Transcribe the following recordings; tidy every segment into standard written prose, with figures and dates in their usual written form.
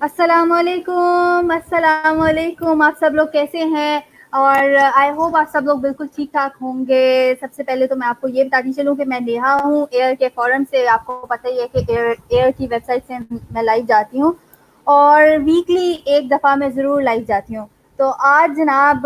अस्सलामुअलैकुम, अस्सलामुअलैकुम। आप सब लोग कैसे हैं? और आई होप आप सब लोग बिल्कुल ठीक-ठाक होंगे। सबसे पहले तो मैं आपको ये बताती चलूँ कि मैं नेहा हूँ, एयर के फ़ोरम से। आपको पता ही है कि एयर एयर की वेबसाइट से मैं लाइव जाती हूँ और वीकली एक दफ़ा मैं ज़रूर लाइव जाती हूँ। तो आज जनाब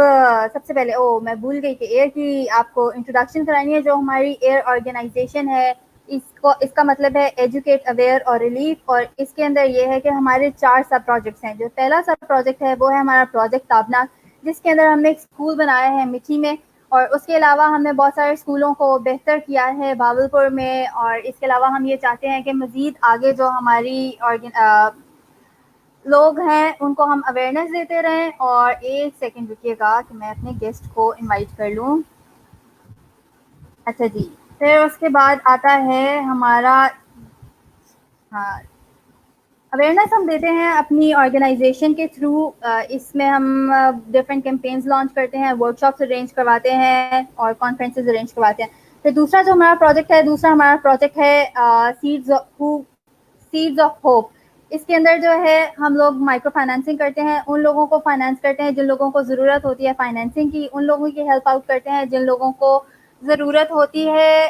सबसे पहले मैं भूल गई कि एयर की आपको इंट्रोडक्शन करानी है। जो हमारी एयर ऑर्गेनाइज़ेशन है, इसका मतलब है एजुकेट, अवेयर और रिलीफ। और इसके अंदर ये है कि हमारे 4 सब प्रोजेक्ट्स हैं। जो पहला सब प्रोजेक्ट है वो है हमारा प्रोजेक्ट ताबनाक, जिसके अंदर हमने एक स्कूल बनाया है मिठी में। और उसके अलावा हमने बहुत सारे स्कूलों को बेहतर किया है भावलपुर में। और इसके अलावा हम ये चाहते हैं कि मज़ीद आगे जो हमारी लोग हैं उनको हम अवेयरनेस देते रहें। और एक सेकंड रुकिएगा कि मैं अपने गेस्ट को इनवाइट कर लूँ। अच्छा जी, फिर उसके बाद आता है हमारा, हाँ, अवेयरनेस हम देते हैं अपनी ऑर्गेनाइजेशन के थ्रू। इसमें हम डिफरेंट कैंपेन्स लॉन्च करते हैं, वर्कशॉप्स अरेंज करवाते हैं और कॉन्फ्रेंसेज अरेंज करवाते हैं। फिर दूसरा हमारा प्रोजेक्ट है सीड्स ऑफ होप। इसके अंदर जो है हम लोग माइक्रो फाइनेंसिंग करते हैं, उन लोगों को फाइनेंस करते हैं जिन लोगों को ज़रूरत होती है फाइनेंसिंग की, उन लोगों की हेल्प आउट करते हैं जिन लोगों को ज़रूरत होती है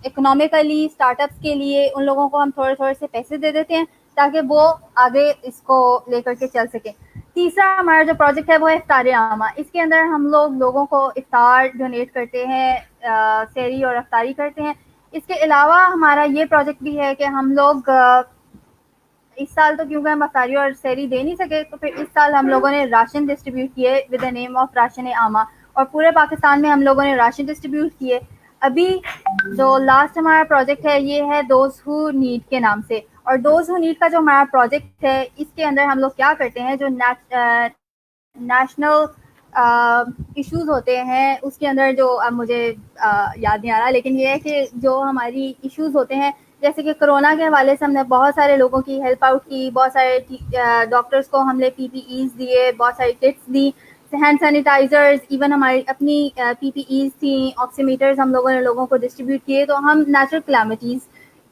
इकोनॉमिकली स्टार्टअप्स के लिए। उन लोगों को हम थोड़े थोड़े से पैसे दे देते हैं ताकि वो आगे इसको लेकर के चल सके। तीसरा हमारा जो प्रोजेक्ट है वो है इफ्तार आमा। इसके अंदर हम लोगों को इफ्तार डोनेट करते हैं, सहरी और इफ्तारी करते हैं। इसके अलावा हमारा ये प्रोजेक्ट भी है कि हम लोग इस साल तो क्योंकि हम अफ्तारी और सहरी दे नहीं सके, तो फिर इस साल हम लोगों ने राशन डिस्ट्रीब्यूट किए with the name of ration आमा। और पूरे पाकिस्तान में हम लोगों ने राशन डिस्ट्रीब्यूट किए। अभी जो लास्ट हमारा प्रोजेक्ट है ये है दोज हु नीड के नाम से। और डोज हु नीड का जो हमारा प्रोजेक्ट है इसके अंदर हम लोग क्या करते हैं, जो नेशनल इश्यूज होते हैं उसके अंदर जो अब मुझे याद नहीं आ रहा, लेकिन ये है कि जो हमारी इश्यूज होते हैं, जैसे कि कोरोना के हवाले से हमने बहुत सारे लोगों की हेल्प आउट की, बहुत सारे डॉक्टर्स को हमने पीपीईज दिए, बहुत सारी किट्स दी, हैंड सैनिटाइजर्स, इवन हमारी अपनी पीपीईज थी, ऑक्सीमीटर्स हम लोगों ने लोगों को डिस्ट्रीब्यूट किए। तो हम नेचुरल क्लैमिटीज़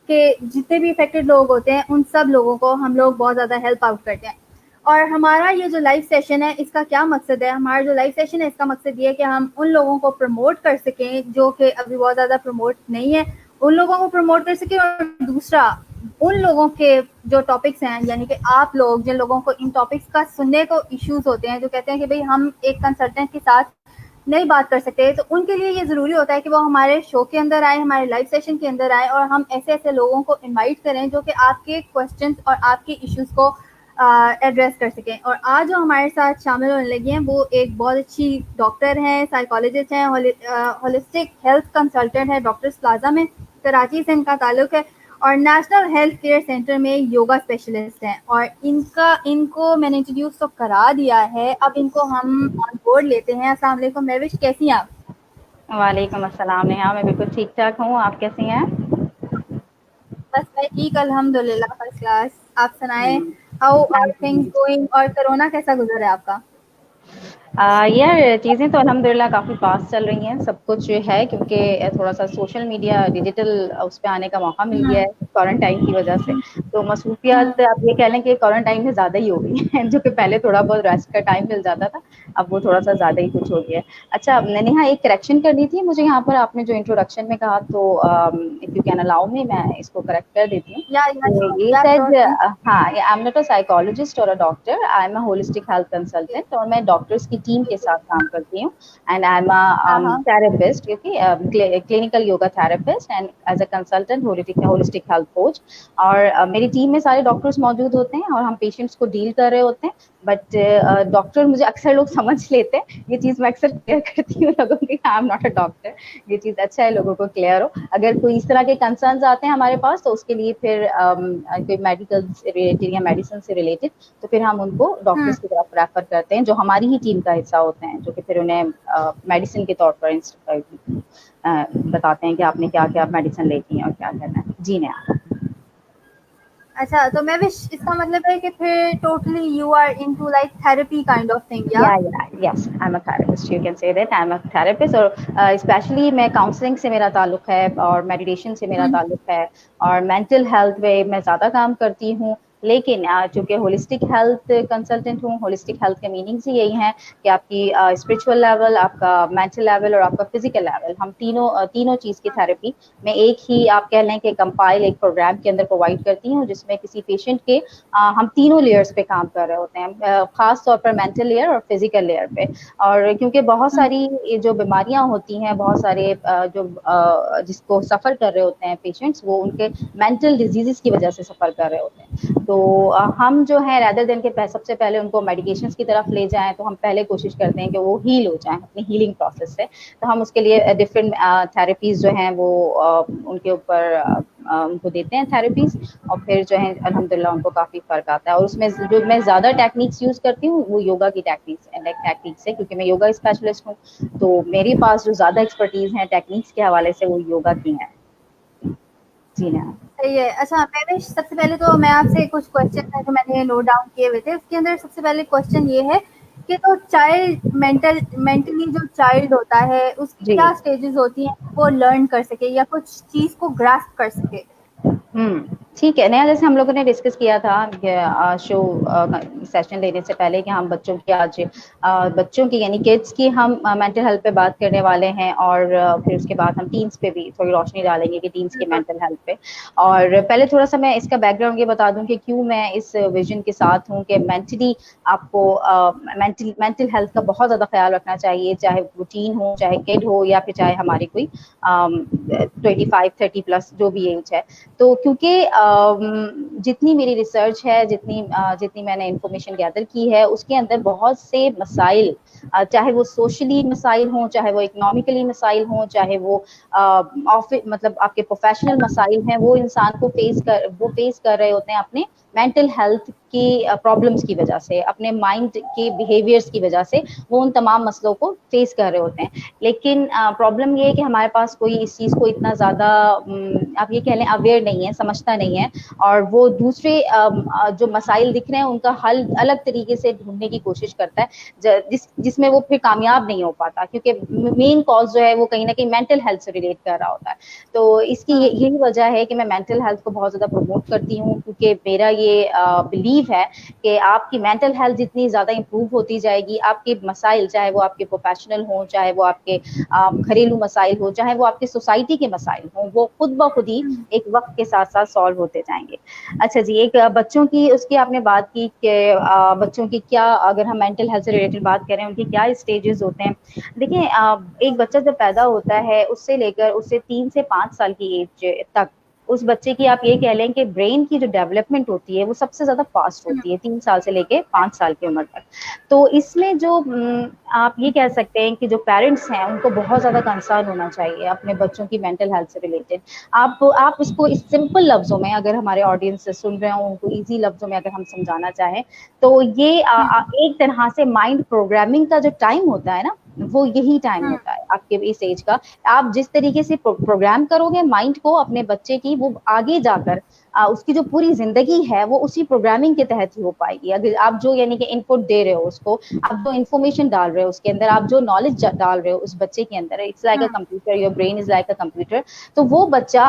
के जितने भी इफेक्टेड लोग होते हैं उन सब लोगों को हम लोग बहुत ज़्यादा हेल्प आउट करते हैं। और हमारा ये जो लाइव सेशन है इसका क्या मकसद है, हमारा जो लाइव सेशन है इसका मकसद ये है कि हम उन लोगों को प्रमोट कर सकें जो कि अभी बहुत ज़्यादा प्रमोट नहीं है, उन लोगों को प्रमोट कर सकें। और दूसरा, उन लोगों के जो टॉपिक्स हैं, यानी कि आप लोग जिन लोगों को इन टॉपिक्स का सुनने को इश्यूज होते हैं, जो कहते हैं कि भाई हम एक कंसल्टेंट के साथ नहीं बात कर सकते, तो उनके लिए ये ज़रूरी होता है कि वो हमारे शो के अंदर आए, हमारे लाइव सेशन के अंदर आए और हम ऐसे ऐसे लोगों को इनवाइट करें जो कि आपके क्वेश्चंस और आपके इश्यूज को एड्रेस कर सकें। और आज जो हमारे साथ शामिल होने लगी हैं वो एक बहुत अच्छी डॉक्टर हैं, साइकोलॉजिस्ट हैं, होलिस्टिक हेल्थ कंसल्टेंट है, डॉक्टर्स प्लाजा में, कराची से इनका ताल्लुक है। और नेशनल हेल्थ केयर सेंटर में योगा स्पेशलिस्ट हैं। और इनको मैंने इंट्रोड्यूस तो करा दिया है, अब इनको हम ऑन बोर्ड लेते हैं। अस्सलाम वालेकुम महविश, कैसी हैं आप? वालेकुम अस्सलाम नेहा, मैं बिल्कुल ठीक ठाक हूँ। आप कैसी हैं? बस मैं ठीक, अल्हम्दुलिल्लाह, फर्स्ट क्लास। आप सुनाएं, हाउ आर थिंग्स गोइंग? और कोरोना कैसा गुजर है आपका? यार चीज़ें तो अल्हम्दुलिल्लाह काफ़ी फास्ट चल रही हैं, सब कुछ जो है क्योंकि थोड़ा सा सोशल मीडिया डिजिटल उस पे आने का मौका मिल गया है क्वारंटाइन की वजह से। तो मसरूफियत आप ये कह लें कि क्वारंटाइन में ज़्यादा ही हो गई है जो कि पहले थोड़ा बहुत रेस्ट का टाइम मिल जाता था, अब वो थोड़ा सा ज़्यादा ही कुछ हो गया है। अच्छा नेहा, एक करेक्शन करनी थी मुझे यहाँ पर, आपने जो इंट्रोडक्शन में कहा तो if you can allow me, मैं इसको करेक्ट कर देती हूँ। तो ये या शायद श्योर। हाँ, I am not a psychologist और a doctor, I am a holistic health consultant और मैं डॉक्टर्स की टीम के साथ काम करती हूँ। एंड आई एम हाँ अ हाँ। थेरेपिस्ट, क्योंकि clinical yoga therapist and as a consultant holistic health coach. और मेरी टीम में सारे डॉक्टर्स मौजूद होते हैं और हम पेशेंट्स को डील कर रहे होते हैं। बट डॉक्टर मुझे अक्सर लोग समझ लेते हैं, ये चीज़ मैं अक्सर क्लियर करती हूँ लोगों की, आई एम नॉट अ डॉक्टर। ये चीज़ अच्छा है लोगों को क्लियर हो। अगर कोई इस तरह के कंसर्न्स आते हैं हमारे पास तो उसके लिए फिर कोई मेडिकल से रिलेटेड या मेडिसिन से रिलेटेड, तो फिर हम उनको डॉक्टर्स की तरफ रेफर करते हैं जो हमारी ही टीम का हिस्सा होते हैं, जो कि फिर उन्हें मेडिसिन के तौर पर बताते हैं कि आपने क्या क्या मेडिसिन लेती है और क्या करना है। जी नहीं। अच्छा, तो मैं विश इसका मतलब है कि फिर totally you are into like therapy kind of thing, या? Yes, I am a therapist, you can say that I am a therapist. और स्पेशली मैं काउंसलिंग से मेरा ताल्लुक है और मेडिटेशन से मेरा ताल्लुक है और मेंटल हेल्थ पे मैं ज़्यादा काम करती हूँ। लेकिन चूंकि होलिस्टिक हेल्थ कंसल्टेंट हूँ, होलिस्टिक हेल्थ के मीनिंग्स ही यही हैं कि आपकी स्पिरिचुअल लेवल, आपका मेंटल लेवल और आपका फिजिकल लेवल, हम तीनों चीज की थेरेपी मैं एक ही आप कह लें कि कंपाइल एक प्रोग्राम के अंदर प्रोवाइड करती हूँ, जिसमें किसी पेशेंट के हम तीनों लेयर्स पे काम कर रहे होते हैं, खास तौर पर मेंटल लेयर और फिजिकल लेयर पे। और क्योंकि बहुत सारी जो बीमारियां होती हैं, बहुत सारे जो जिसको सफर कर रहे होते हैं पेशेंट्स, वो उनके मेंटल डिजीजेस की वजह से सफर कर रहे होते हैं। तो हम जो है रैदर देन के सबसे पहले उनको मेडिकेशंस की तरफ ले जाएं, तो हम पहले कोशिश करते हैं कि वो हील हो जाएं अपनी हीलिंग प्रोसेस से। तो हम उसके लिए डिफरेंट थेरेपीज जो हैं वो उनके ऊपर उनको देते हैं थेरेपीज, और फिर जो है अल्हम्दुलिल्लाह उनको काफी फर्क आता है। और उसमें जो मैं ज्यादा टेक्निक्स यूज करती हूँ वो योगा की टेक्निक्स है, क्योंकि मैं योगा स्पेशलिस्ट हूँ, तो मेरे पास जो ज्यादा एक्सपर्टीज है टेक्निक्स के हवाले से वो योगा की है। जी हाँ। सही है। अच्छा मैं सबसे पहले तो मैं आपसे कुछ क्वेश्चन है जो मैंने नोट डाउन किए हुए थे, उसके अंदर सबसे पहले क्वेश्चन ये है कि तो चाइल्ड मेंटली जो चाइल्ड होता है उसकी जी। क्या स्टेजेस होती हैं वो लर्न कर सके या कुछ चीज को ग्रास्प कर सके। ठीक है। नया जैसे हम लोगों ने डिस्कस किया था शो सेशन लेने से पहले कि हम बच्चों की आज बच्चों की यानी किड्स की हम मेंटल हेल्थ पे बात करने वाले हैं, और फिर उसके बाद हम टीन्स पे भी थोड़ी रोशनी डालेंगे कि टीन्स की मेंटल हेल्थ पे। और पहले थोड़ा सा मैं इसका बैकग्राउंड ये बता दूं कि क्यों मैं इस विजन के साथ हूँ कि मेंटली आपको मेंटल हेल्थ का बहुत ज्यादा ख्याल रखना चाहिए, चाहे वो टीन हो, चाहे किड हो, या फिर चाहे हमारी कोई 25-30+ जो भी एज है। तो क्योंकि जितनी मेरी रिसर्च है, जितनी मैंने इंफॉर्मेशन गैदर की है, उसके अंदर बहुत से मसाइल, चाहे वो सोशली मसाइल हों, चाहे वो इकोनॉमिकली मसाइल हों, चाहे वो ऑफिस मतलब आपके प्रोफेशनल मसाइल हैं, वो इंसान को फेस कर रहे होते हैं अपने मेंटल हेल्थ की प्रॉब्लम्स की वजह से, अपने माइंड के बिहेवियर्स की वजह से वो उन तमाम मसलों को फेस कर रहे होते हैं। लेकिन प्रॉब्लम ये है कि हमारे पास कोई इस चीज़ को इतना ज़्यादा आप ये कह लें अवेयर नहीं है, समझता नहीं है, और वो दूसरे जो मसाइल दिख रहे हैं उनका हल अलग तरीके से ढूंढने की कोशिश करता है, जिसमें वो फिर कामयाब नहीं हो पाता, क्योंकि मेन कॉज जो है वो कहीं ना कहीं मेंटल हेल्थ से रिलेट कर रहा होता है। तो इसकी यही वजह है कि मैं मेंटल हेल्थ को बहुत ज़्यादा प्रमोट करती हूँ, क्योंकि मेरा ये बिलीव है कि आपकी मेंटल हेल्थ जितनी ज़्यादा इंप्रूव होती जाएगी, आपके मसाइल, चाहे वो आपके प्रोफेशनल हों, चाहे वो आपके घरेलू मसाइल हो, चाहे वो आपकी सोसाइटी के मसाइल हों, वो खुद ब खुद ही एक वक्त के साथ साथ सॉल्व होते जाएंगे। अच्छा जी, एक बच्चों की उसकी आपने बात की कि बच्चों की क्या, अगर हम मेंटल हेल्थ से रिलेटेड बात करें, उनके क्या स्टेजेस होते हैं। देखिए एक बच्चा जब पैदा होता है उससे लेकर उससे 3 से 5 साल की एज तक उस बच्चे की आप ये कह लें कि ब्रेन की जो डेवलपमेंट होती है वो सबसे ज्यादा फास्ट होती है 3 साल से लेके 5 साल की उम्र तक। तो इसमें जो आप ये कह सकते हैं कि जो पेरेंट्स हैं उनको बहुत ज्यादा कंसर्न होना चाहिए अपने बच्चों की मेंटल हेल्थ से रिलेटेड। आप उसको इस सिंपल लफ्जों में, अगर हमारे ऑडियंस से सुन रहे हो उनको इजी लफ्जों में अगर हम समझाना चाहें, तो ये एक तरह से माइंड प्रोग्रामिंग का जो टाइम होता है ना, वो यही टाइम होता है आपके इस एज का। आप जिस तरीके से प्रोग्राम करोगे माइंड को अपने बच्चे की, वो आगे जाकर उसकी जो पूरी जिंदगी है वो उसी प्रोग्रामिंग के तहत ही हो पाएगी। अगर आप जो यानी कि इनपुट दे रहे हो उसको, आप जो इन्फॉर्मेशन डाल रहे हो उसके अंदर, आप जो नॉलेज डाल रहे हो उस बच्चे के अंदर, it's like a computer, your brain is like a computer. तो वो बच्चा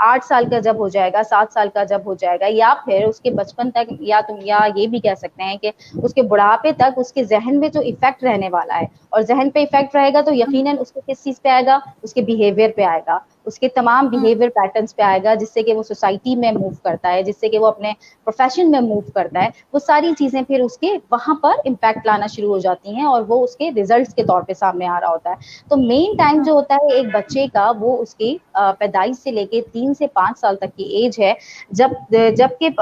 8 साल का जब हो जाएगा, 7 साल का जब हो जाएगा, या फिर उसके बचपन तक, या ये भी कह सकते हैं कि उसके बुढ़ापे तक उसके जहन में जो इफेक्ट रहने वाला है, और जहन पे इफेक्ट रहेगा तो यकीनन उसको किस चीज पे आएगा, उसके बिहेवियर पे आएगा, उसके तमाम बिहेवियर पैटर्न्स पे आएगा, जिससे कि वो सोसाइटी में मूव करता है, जिससे कि वो अपने प्रोफेशन में मूव करता है। वो सारी चीजें फिर उसके वहां पर इम्पैक्ट लाना शुरू हो जाती हैं, और वो उसके रिजल्ट्स के तौर पे सामने आ रहा होता है। तो मेन टाइम जो होता है एक बच्चे का, वो उसकी पैदाइश से लेके 3 से 5 साल तक की एज है, जबकि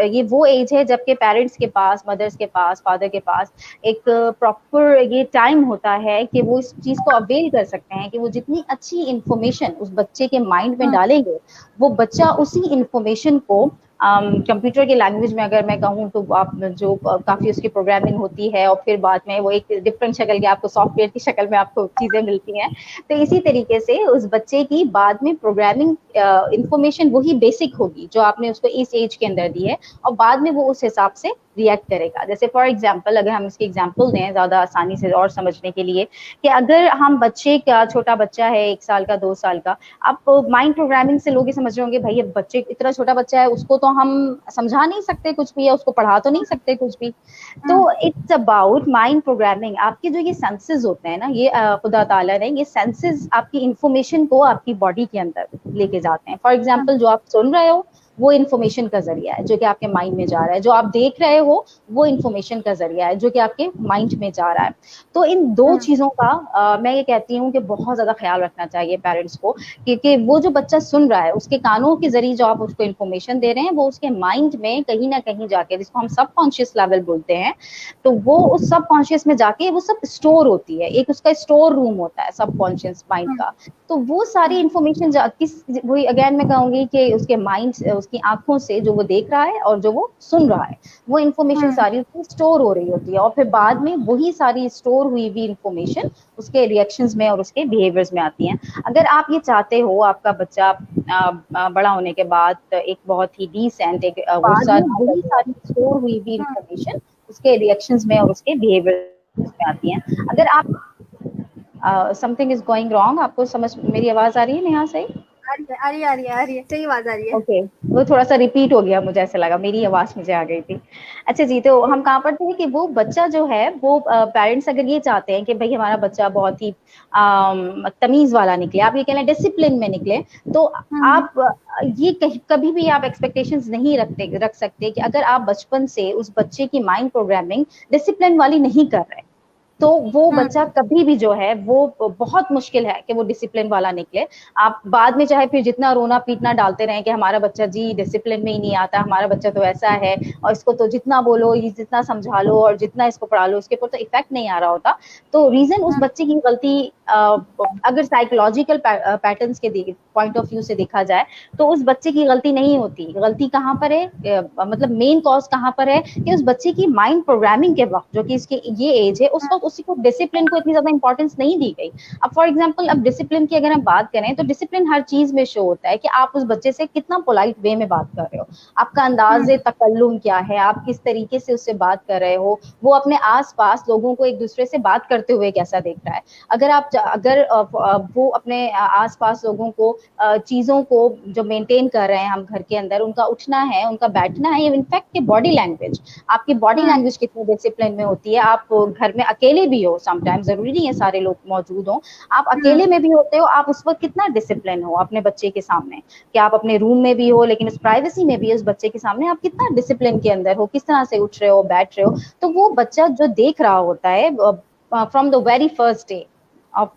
ये वो एज है जबकि पेरेंट्स के पास, मदर्स के पास, फादर के पास एक प्रॉपर ये टाइम होता है कि वो इस चीज को अवेल कर सकते हैं कि वो जितनी अच्छी इंफॉर्मेशन उस बच्चे के माइंड में डालेंगे, वो बच्चा उसी इंफॉर्मेशन को कंप्यूटर की लैंग्वेज में अगर मैं कहूँ तो आप जो काफी उसकी प्रोग्रामिंग होती है, और फिर बाद में वो एक डिफरेंट शक्ल के आपको सॉफ्टवेयर की शक्ल में आपको चीजें मिलती हैं। तो इसी तरीके से उस बच्चे की बाद में प्रोग्रामिंग इंफॉर्मेशन वही बेसिक होगी जो आपने उसको इस एज के अंदर दी है, और बाद में वो उस हिसाब से रिएक्ट करेगा। जैसे फॉर एग्जांपल अगर हम इसकी एग्जांपल दें ज़्यादा आसानी से और समझने के लिए, कि अगर हम बच्चे का, छोटा बच्चा है 1 साल का, 2 साल का, आप माइंड प्रोग्रामिंग से लोग ये समझ रहे होंगे भाई ये बच्चे, इतना छोटा बच्चा है उसको तो हम समझा नहीं सकते कुछ भी, या उसको पढ़ा तो नहीं सकते कुछ भी। तो इट्स अबाउट माइंड प्रोग्रामिंग। आपके जो ये सेंसेस होते हैं ना, ये खुदा ताला ने ये सेंसेस आपकी इंफॉर्मेशन को आपकी बॉडी के अंदर लेके जाते हैं। फॉर एग्जांपल जो आप सुन रहे हो वो इन्फॉर्मेशन का जरिया है जो कि आपके माइंड में जा रहा है, जो आप देख रहे हो वो इन्फॉर्मेशन का जरिया है जो कि आपके माइंड में जा रहा है। तो इन दो चीजों का मैं ये कहती हूँ कि बहुत ज्यादा ख्याल रखना चाहिए पेरेंट्स को, क्योंकि वो जो बच्चा सुन रहा है उसके कानों के जरिए जो आप उसको इन्फॉर्मेशन दे रहे हैं वो उसके माइंड में कहीं ना कहीं जाके, जिसको हम सबकॉन्शियस लेवल बोलते हैं, तो वो उस सबकॉन्शियस में जाके वो सब स्टोर होती है। एक उसका स्टोर रूम होता है सबकॉन्शियस माइंड का। तो वो सारी इन्फॉर्मेशन किस, वही अगेन मैं कहूंगी कि उसके माइंड, उसकी आंखों से जो वो देख रहा है और जो वो सुन रहा है, वो इन्फॉर्मेशन सारी उसकी स्टोर हो रही होती है, और फिर बाद में वही सारी स्टोर हुई हुई इन्फॉर्मेशन उसके रिएक्शंस में और उसके बिहेवियर्स में आती हैं। अगर आप ये चाहते हो आपका बच्चा बड़ा होने के बाद एक बहुत ही डिसेंट, एक वो सारी वही सारी स्टोर हुई हुई इन्फॉर्मेशन उसके रिएक्शंस में और उसके बिहेवियर में आती हैं। अगर आप समथिंग इज गोइंग रॉन्ग, आपको समझ, मेरी आवाज आ रही है नेहा सही? आ रही है, सही आवाज आ रही है। ओके वो थोड़ा सा रिपीट हो गया, मुझे ऐसा लगा मेरी आवाज मुझे आ गई थी। अच्छा जी, तो हम कहाँ पर थे कि वो बच्चा जो है वो पेरेंट्स अगर ये चाहते हैं कि भाई हमारा बच्चा बहुत ही तमीज वाला निकले, आप ये कह लें डिसिप्लिन में निकले, तो आप ये कभी भी आप एक्सपेक्टेशंस नहीं रख सकते कि अगर आप बचपन से उस बच्चे की माइंड प्रोग्रामिंग डिसिप्लिन वाली नहीं कर रहे, तो वो बच्चा कभी भी जो है वो बहुत मुश्किल है कि वो डिसिप्लिन वाला निकले। आप बाद में चाहे फिर जितना रोना पीटना डालते रहें कि हमारा बच्चा जी डिसिप्लिन में ही नहीं आता, हमारा बच्चा तो ऐसा है, और इसको तो जितना बोलो, ये जितना समझा लो और जितना इसको पढ़ा लो, इसके ऊपर तो इफेक्ट नहीं आ रहा होता। तो रीजन उस बच्चे की गलती, अगर साइकोलॉजिकल पैटर्न्स के पॉइंट ऑफ व्यू से देखा जाए तो उस बच्चे की गलती नहीं होती। गलती कहाँ पर है, मतलब मेन कॉज कहाँ पर है कि उस बच्चे की माइंड प्रोग्रामिंग के वक्त, जो कि इसके ये एज है, उस वक्त उसी को डिसिप्लिन को इतनी ज्यादा इंपॉर्टेंस नहीं दी गई। अब फॉर एग्जाम्पल, अब डिसिप्लिन की अगर हम बात करें तो डिसिप्लिन हर चीज में शो होता है कि आप उस बच्चे से कितना पोलाइट वे में बात कर रहे हो, आपका अंदाज तकल्लुम क्या है, आप किस तरीके से उससे बात कर रहे हो, वो अपने आस पास लोगों को एक दूसरे से बात करते हुए कैसा देख रहा है। अगर वो अपने आस पास लोगों को, चीजों को जो मेंटेन कर रहे हैं हम घर के अंदर, उनका उठना है, उनका बैठना है, इनफैक्ट की बॉडी लैंग्वेज, आपकी बॉडी लैंग्वेज कितनी डिसिप्लिन में होती है। आप घर में अकेले भी हो, समटाइम जरूरी नहीं है सारे लोग मौजूद हो, आप अकेले में भी होते हो, आप उस वक्त कितना डिसिप्लिन हो अपने बच्चे के सामने, कि आप अपने रूम में भी हो लेकिन उस प्राइवेसी में भी उस बच्चे के सामने आप कितना डिसिप्लिन के अंदर हो, किस तरह से उठ रहे हो, बैठ रहे हो। तो वो बच्चा जो देख रहा होता है from the very first day of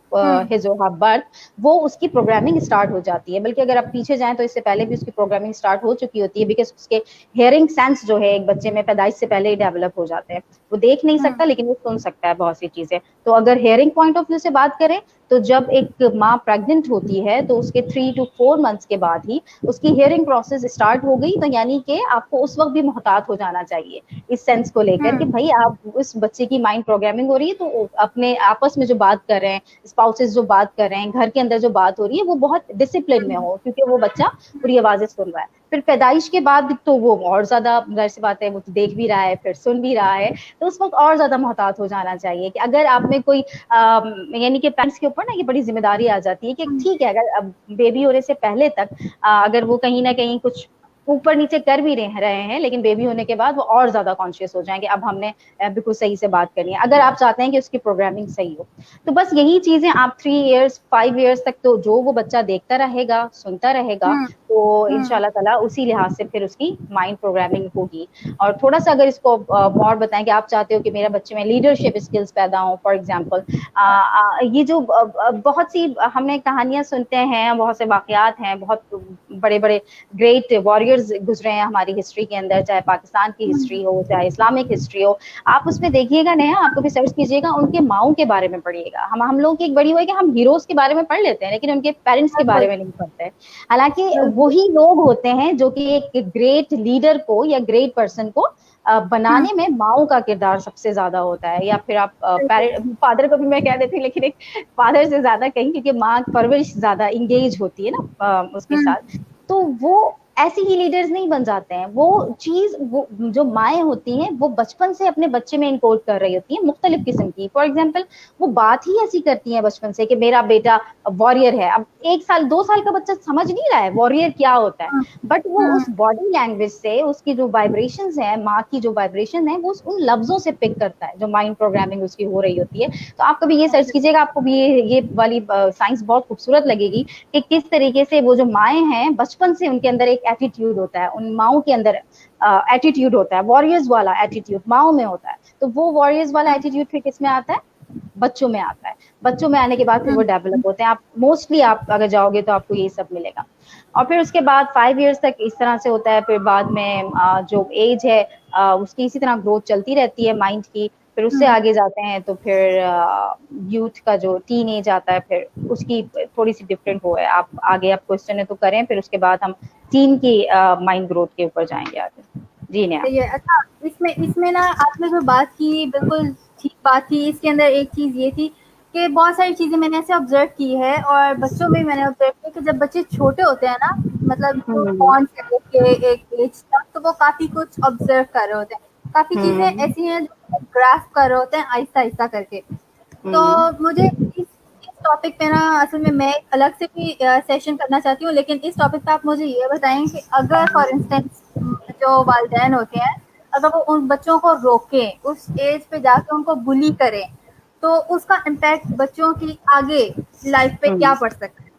his और हर बर्थ, वो उसकी प्रोग्रामिंग स्टार्ट हो जाती है। बल्कि अगर आप पीछे जाएं तो इससे पहले भी उसकी प्रोग्रामिंग स्टार्ट हो चुकी होती है, बिकॉज उसके हियरिंग सेंस जो है एक बच्चे में पैदाइश से पहले ही डेवलप हो जाते हैं। वो देख नहीं सकता लेकिन वो सुन सकता है बहुत सी चीजें। तो अगर हियरिंग पॉइंट ऑफ व्यू से बात करें तो जब एक माँ प्रेग्नेंट होती है तो उसके 3 to 4 मंथ्स के बाद ही उसकी हियरिंग प्रोसेस स्टार्ट हो गई, तो यानी कि आपको उस वक्त भी मोहतात हो जाना चाहिए इस सेंस को लेकर कि भाई आप, उस बच्चे की माइंड प्रोग्रामिंग हो रही है तो अपने आपस में जो बात कर रहे हैं, स्पाउसेस जो बात कर रहे हैं, घर के अंदर जो बात हो रही है, वो बहुत डिसिप्लिन में हो, क्योंकि वो बच्चा पूरी आवाजें सुन रहा है। फिर पैदाइश के बाद तो वो और ज्यादा, जाहिर सी बात है, वो तो देख भी रहा है फिर सुन भी रहा है, तो उस वक्त और ज्यादा मोहतात हो जाना चाहिए कि अगर आप में कोई यानी कि पेरेंट्स के ऊपर ना ये बड़ी जिम्मेदारी आ जाती है कि ठीक है, अगर अब बेबी होने से पहले तक अगर वो कहीं ना कहीं कुछ ऊपर नीचे कर भी रहे हैं, लेकिन बेबी होने के बाद वो और ज्यादा कॉन्शियस हो जाएंगे, अब हमने बिल्कुल सही से बात करनी है, अगर आप चाहते हैं कि उसकी प्रोग्रामिंग सही हो। तो बस यही चीजें आप 3 years 5 years तक तो जो वो बच्चा देखता रहेगा, सुनता रहेगा, तो इंशाल्लाह ताला उसी लिहाज से फिर उसकी माइंड प्रोग्रामिंग होगी। और थोड़ा सा अगर इसको और बताएं कि आप चाहते हो कि मेरा बच्चे में लीडरशिप स्किल्स पैदा हो, फॉर एग्जाम्पल ये जो बहुत सी हमने कहानियां सुनते हैं, बहुत से वाकयात हैं, बहुत बड़े बड़े ग्रेट वॉरियर्स गुजरे हैं हमारी हिस्ट्री के अंदर, चाहे पाकिस्तान की हिस्ट्री हो, चाहे इस्लामिक हिस्ट्री हो, आप उसमें देखिएगा नया, आपको भी सर्च कीजिएगा, उनके माओ के बारे में पढ़िएगा। हम लोगों की एक बड़ी हुआ है कि हम हीरोज के बारे में पढ़ लेते हैं लेकिन उनके पेरेंट्स के बारे में नहीं पढ़ते। हालांकि वही लोग होते हैं जो कि एक ग्रेट लीडर को या ग्रेट पर्सन को बनाने में माओ का किरदार सबसे ज्यादा होता है। या फिर आप फादर को भी मैं कह देती हूँ, लेकिन एक फादर से ज्यादा कहीं, क्योंकि माँ परवरिश ज्यादा इंगेज होती है ना उसके साथ। तो वो ऐसे ही लीडर्स नहीं बन जाते हैं। वो चीज, वो जो माएँ होती हैं वो बचपन से अपने बच्चे में इनकोड कर रही होती हैं मुख्तलिफ किस्म की। फॉर एग्जाम्पल वो बात ही ऐसी करती हैं बचपन से कि मेरा बेटा वॉरियर है। अब 1 साल 2 साल का बच्चा समझ नहीं रहा है वॉरियर क्या होता है, बट वो उस बॉडी लैंग्वेज से, उसकी जो वाइब्रेशन है, माँ की जो वाइब्रेशन है, वो उन लफ्जों से पिक करता है जो माइंड प्रोग्रामिंग उसकी हो रही होती है। तो आप कभी ये सर्च कीजिएगा, आपको भी ये वाली साइंस बहुत खूबसूरत लगेगी कि किस तरीके से वो जो माएँ हैं बचपन से उनके अंदर एक एटीट्यूड होता है, उन माओ के अंदर एटीट्यूड होता है, वॉरियर्स वाला एटीट्यूड माओ में होता है। तो वो वॉरियर्स वाला एटीट्यूड फिर किस में आता है? बच्चों में आता है। बच्चों में आने के बाद फिर वो डेवलप होते हैं। आप मोस्टली आप अगर जाओगे तो आपको ये सब मिलेगा। और फिर उसके बाद 5 इयर्स तक इस तरह से होता है। फिर बाद में जो एज है उसकी इसी तरह ग्रोथ चलती रहती है माइंड की। फिर उससे आगे जाते हैं तो फिर यूथ का जो टीन एज आता है, फिर उसकी थोड़ी सी डिफरेंट वो है। आप आगे आप क्वेश्चन है तो करें, फिर उसके बाद हम टीन की माइंड ग्रोथ के ऊपर जाएंगे आगे। जी नेहा। सही है। अच्छा, इसमें इसमें ना आपने जो बात की बिल्कुल ठीक बात थी। इसके अंदर एक चीज़ ये थी कि बहुत सारी चीज़ें मैंने ऐसे ऑब्जर्व की है और बच्चों में मैंने ऑब्जर्व किया कि जब बच्चे छोटे होते हैं ना, मतलब जो हम्म पॉन्ड से लेके एक एज तक, तो वो काफ़ी कुछ ऑब्जर्व कर रहे होते हैं। काफ़ी चीज़ें हम्म ऐसी हैं जो ग्रास्प कर रहे होते हैं आहिस्ता आहिस्ता करके। तो हम्म मुझे इस टॉपिक पे ना असल में मैं एक अलग से भी सेशन करना चाहती हूँ, लेकिन इस टॉपिक पे आप मुझे ये बताएं कि अगर फॉर इंस्टेंस जो वालिदैन होते हैं, अगर वो उन बच्चों को रोकें, उस एज पे जाके उनको बुली करें, तो उसका इम्पैक्ट बच्चों की आगे लाइफ पे क्या हम्म पड़ सकता है?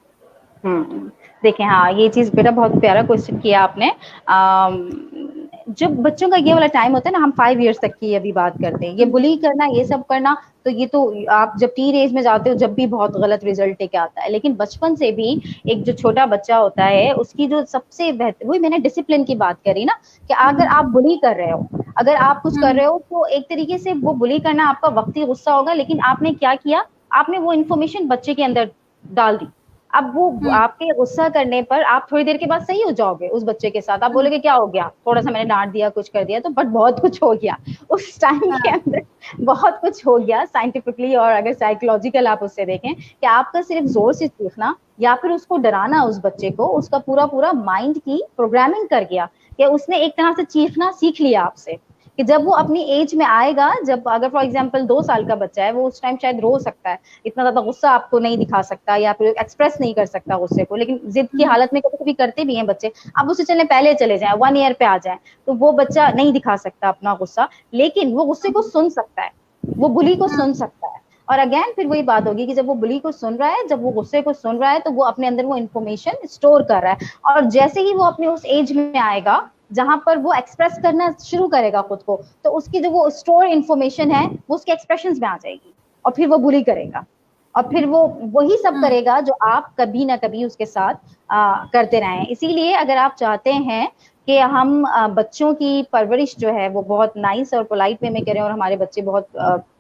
हम्म। देखिए, हाँ, ये चीज बेटा बहुत प्यारा क्वेश्चन किया आपने। जब बच्चों का ये वाला टाइम होता है ना, हम 5 इयर्स तक की अभी बात करते हैं, ये बुली करना, ये सब करना, तो ये तो आप जब टीन एज में जाते हो जब भी बहुत गलत रिजल्ट लेके आता है। लेकिन बचपन से भी एक जो छोटा बच्चा होता है उसकी जो सबसे बेहतर, वही मैंने डिसिप्लिन की बात करी ना, कि अगर आप बुली कर रहे हो, अगर आप कुछ कर रहे हो, तो एक तरीके से वो बुली करना आपका वक्ती गुस्सा होगा, लेकिन आपने क्या किया, आपने वो इन्फॉर्मेशन बच्चे के अंदर डाल दी। अब वो आपके गुस्सा करने पर आप थोड़ी देर के बाद सही हो जाओगे उस बच्चे के साथ। आप बोलोगे क्या हो गया, थोड़ा सा मैंने डांट दिया, कुछ कर दिया, तो बट बहुत कुछ हो गया उस टाइम के अंदर, बहुत कुछ हो गया साइंटिफिकली। और अगर साइकोलॉजिकल आप उससे देखें कि आपका सिर्फ जोर से चीखना या फिर उसको डराना, उस बच्चे को उसका पूरा पूरा माइंड की प्रोग्रामिंग कर गया कि उसने एक तरह से चीखना सीख लिया आपसे, कि जब वो अपनी एज में आएगा, जब अगर फॉर एग्जाम्पल 2 साल का बच्चा है, वो उस टाइम शायद रो सकता है, इतना ज्यादा गुस्सा आपको नहीं दिखा सकता या फिर एक्सप्रेस नहीं कर सकता गुस्से को, लेकिन जिद की हालत में कभी कभी करते भी हैं बच्चे। आप उससे चले पहले चले जाए, 1 ईयर पे आ जाए, तो वो बच्चा नहीं दिखा सकता अपना गुस्सा, लेकिन वो गुस्से को सुन सकता है, वो बुली को सुन सकता है। और अगेन फिर वही बात होगी कि जब वो बुली को सुन रहा है, जब वो गुस्से को सुन रहा है, तो वो अपने अंदर वो इन्फॉर्मेशन स्टोर कर रहा है। और जैसे ही वो अपने उस एज में आएगा जहां पर वो एक्सप्रेस करना शुरू करेगा खुद को, तो उसकी जो वो स्टोर इन्फॉर्मेशन है वो उसके एक्सप्रेशन में आ जाएगी, और फिर वो बुली करेगा, और फिर वो वही सब करेगा जो आप कभी ना कभी उसके साथ करते रहे हैं। इसीलिए अगर आप चाहते हैं कि हम बच्चों की परवरिश जो है वो बहुत नाइस और पोलाइट वे में करें, और हमारे बच्चे बहुत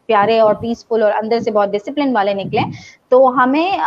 प्यारे और पीसफुल और अंदर से बहुत डिसिप्लिन वाले निकले, तो हमें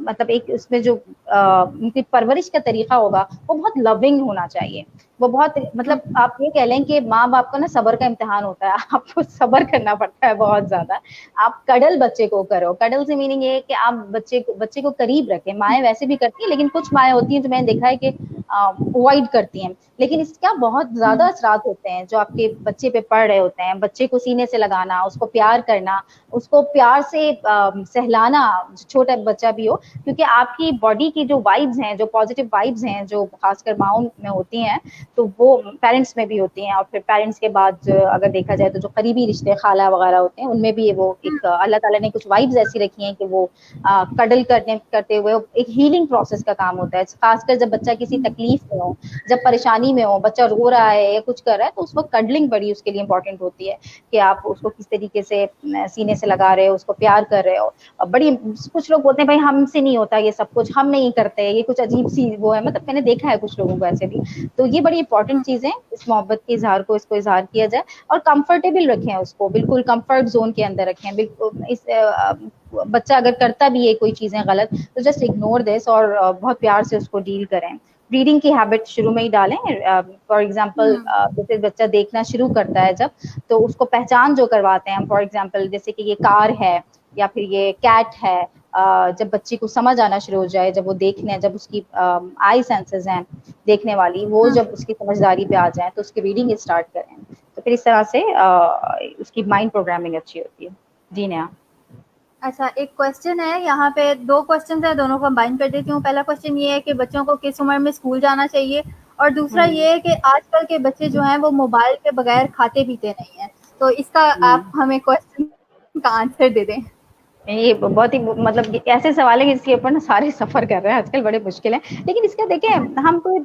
मतलब एक उसमें जो उनकी परवरिश का तरीका होगा वो बहुत लविंग होना चाहिए। वो बहुत, मतलब आप ये कह लें कि माँ बाप का ना सब्र का इम्तिहान होता है, आपको सब्र करना पड़ता है बहुत ज्यादा। आप कडल बच्चे को करो, कडल से मीनिंग ये है कि आप बच्चे को करीब रखें। माएँ वैसे भी करती हैं, लेकिन कुछ माएँ होती हैं जो मैंने देखा है कि अवॉइड करती हैं, लेकिन इसका बहुत ज्यादा असरात होते हैं जो आपके बच्चे पे पड़ रहे होते हैं। बच्चे को सीने से लगाना, उसको प्यार करना, उसको प्यार से सहलाना, छोटा बच्चा भी हो, क्योंकि आपकी बॉडी की जो वाइब्स हैं, जो पॉजिटिव वाइब्स हैं, जो खासकर माओ में होती हैं, तो वो पेरेंट्स में भी होती हैं। और फिर पेरेंट्स के बाद अगर देखा जाए तो जो करीबी रिश्ते खाला वगैरह होते हैं, उनमें भी वो एक अल्लाह ताला ने कुछ वाइब्स ऐसी रखी हैं कि वो कडल करते हुए एक हीलिंग प्रोसेस का काम होता है। खासकर जब बच्चा किसी तकलीफ में हो, जब परेशानी में हो, बच्चा रो रहा है या कुछ कर रहा है, तो उस वक्त कडलिंग बड़ी उसके लिए इंपॉर्टेंट होती है, कि आप उसको किस तरीके से सीने से लगा रहे हो, उसको प्यार कर रहे हो। बड़ी, कुछ लोग बोलते हैं भाई हमसे नहीं होता ये सब कुछ, हम नहीं करते, ये कुछ अजीब सी वो है, मतलब मैंने देखा है कुछ लोगों को ऐसे भी। तो ये बड़ी इंपॉर्टेंट चीज है, इस मोहब्बत के इजहार को, इसको इजहार किया जाए, और कंफर्टेबल रखें उसको, बिल्कुल कंफर्ट जोन के अंदर रखें। बिल्कुल इस बच्चा अगर करता भी है कोई चीजें गलत, तो जस्ट इग्नोर दिस, और बहुत प्यार से उसको डील करें। रीडिंग की हैबिट शुरू में ही डालें। फॉर एग्जाम्पल जैसे बच्चा देखना शुरू करता है जब, तो उसको पहचान जो करवाते हैं, फॉर एग्जाम्पल जैसे कि ये कार है या फिर ये कैट है, जब बच्चे को समझ आना शुरू हो जाए, जब वो देखने, जब उसकी आई सेंसेस हैं देखने वाली, वो जब उसकी समझदारी पे आ जाए तो उसकी रीडिंग स्टार्ट करें, तो फिर इस तरह से उसकी माइंड प्रोग्रामिंग अच्छी होती है। जी नेहा। अच्छा, एक क्वेश्चन है यहाँ पे, दो क्वेश्चन है, दोनों कंबाइन कर देती हूँ। पहला क्वेश्चन ये है कि बच्चों को किस उम्र में स्कूल जाना चाहिए, और दूसरा हम्म ये है कि आजकल के बच्चे जो हैं वो मोबाइल के बगैर खाते पीते नहीं हैं। तो इसका हम्म। आप हमें क्वेश्चन का आंसर दे दें। ये बहुत ही मतलब ऐसे सवाल है कि इसके ऊपर ना सारे सफर कर रहे हैं आजकल, बड़े मुश्किल है, लेकिन इसका देखें हम कोई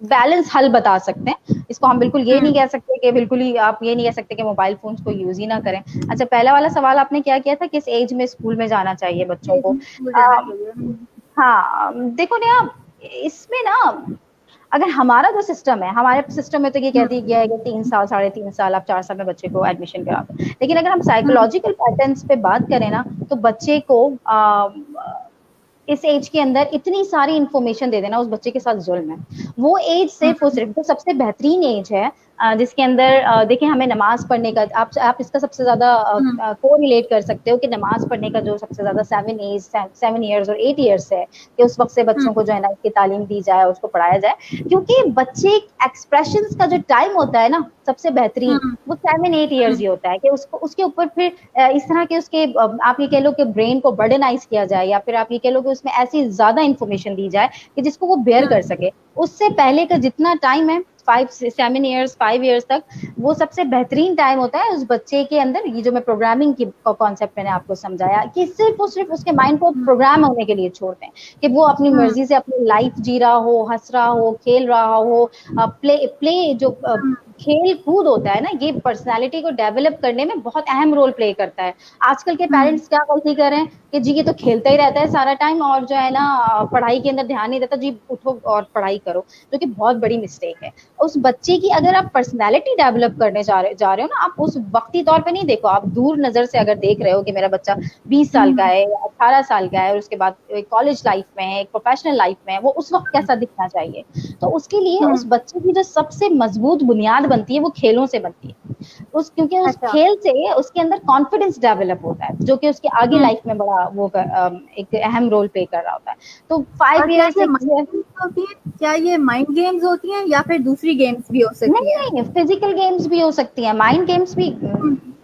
बैलेंस हल बता सकते हैं इसको। हम बिल्कुल ये नहीं कह सकते कि बिल्कुल ही आप ये नहीं कह सकते कि मोबाइल फोन्स को यूज ही ना करें। अच्छा, पहला वाला सवाल आपने क्या किया था, किस एज में स्कूल में जाना चाहिए बच्चों को? स्कूल जाना चाहिए। हाँ देखो ना, इसमें ना अगर हमारा जो सिस्टम है, हमारे सिस्टम में तो ये कह दिया गया है कि 3 साल, 3.5 साल, आप 4 साल में बच्चे को एडमिशन कराते हैं, लेकिन अगर हम साइकोलॉजिकल पैटर्न्स पे बात करें ना, तो बच्चे को इस एज के अंदर इतनी सारी इंफॉर्मेशन दे देना उस बच्चे के साथ जुल्म है। वो एज सिर्फ और सिर्फ जो सबसे बेहतरीन एज है, जिसके अंदर देखिए हमें नमाज पढ़ने का, आप इसका सबसे ज्यादा को रिलेट कर सकते हो कि नमाज पढ़ने का जो सबसे ज्यादा 7 ईयर्स और 8 ईयर्स है, कि उस वक्त से बच्चों को जो है ना इसकी तालीम दी जाए, उसको पढ़ाया जाए, क्योंकि बच्चे एक्सप्रेशन का जो टाइम होता है ना सबसे बेहतरीन, वो 7-8 ईयर्स ही होता है, कि उसको उसके ऊपर फिर इस तरह के उसके आप ये कह लो कि ब्रेन को बर्डनाइज किया जाए, या फिर आप ये कह लो कि उसमें ऐसी ज्यादा इंफॉर्मेशन दी जाए कि जिसको वो बेयर कर सके। उससे पहले का जितना टाइम है, 5 से 7 ईयर्स, 5 ईयर्स तक, वो सबसे बेहतरीन टाइम होता है उस बच्चे के अंदर। ये जो मैं प्रोग्रामिंग की कॉन्सेप्ट मैंने आपको समझाया, कि सिर्फ और सिर्फ उसके माइंड को प्रोग्राम होने के लिए छोड़ दें, कि वो अपनी मर्जी से अपनी लाइफ जी रहा हो, हंस रहा हो, खेल रहा हो। प्ले प्ले जो खेल कूद होता है ना, ये पर्सनालिटी को डेवलप करने में बहुत अहम रोल प्ले करता है। आजकल के पेरेंट्स क्या गलती कर रहे हैं कि जी ये तो खेलता ही रहता है सारा टाइम, और जो है ना पढ़ाई के अंदर ध्यान नहीं देता, जी उठो और पढ़ाई करो, जो कि बहुत बड़ी मिस्टेक है। उस बच्चे की अगर आप पर्सनैलिटी डेवलप करने जा रहे हो ना, आप उस वक्ती तौर पे नहीं देखो, आप दूर नजर से अगर देख रहे हो कि मेरा बच्चा 20 साल का है या 18 साल का है, और उसके बाद कॉलेज लाइफ में है, एक प्रोफेशनल लाइफ में है, वो उस वक्त कैसा दिखना चाहिए, तो उसके लिए उस बच्चे की जो सबसे मजबूत बुनियाद बनती है वो खेलों से बनती है। क्योंकि उस अच्छा। खेल से उसके अंदर कॉन्फिडेंस डेवलप होता है, जो कि उसके आगे लाइफ में बड़ा एक अहम रोल प्ले कर रहा होता है। तो और 5 ईयर क्या ये 6 माइंड गेम्स होती है, क्या ये माइंड गेम्स होती हैं या फिर दूसरी गेम्स भी हो सकती नहीं हैं? नहीं, फिजिकल गेम्स भी हो सकती हैं, माइंड गेम्स भी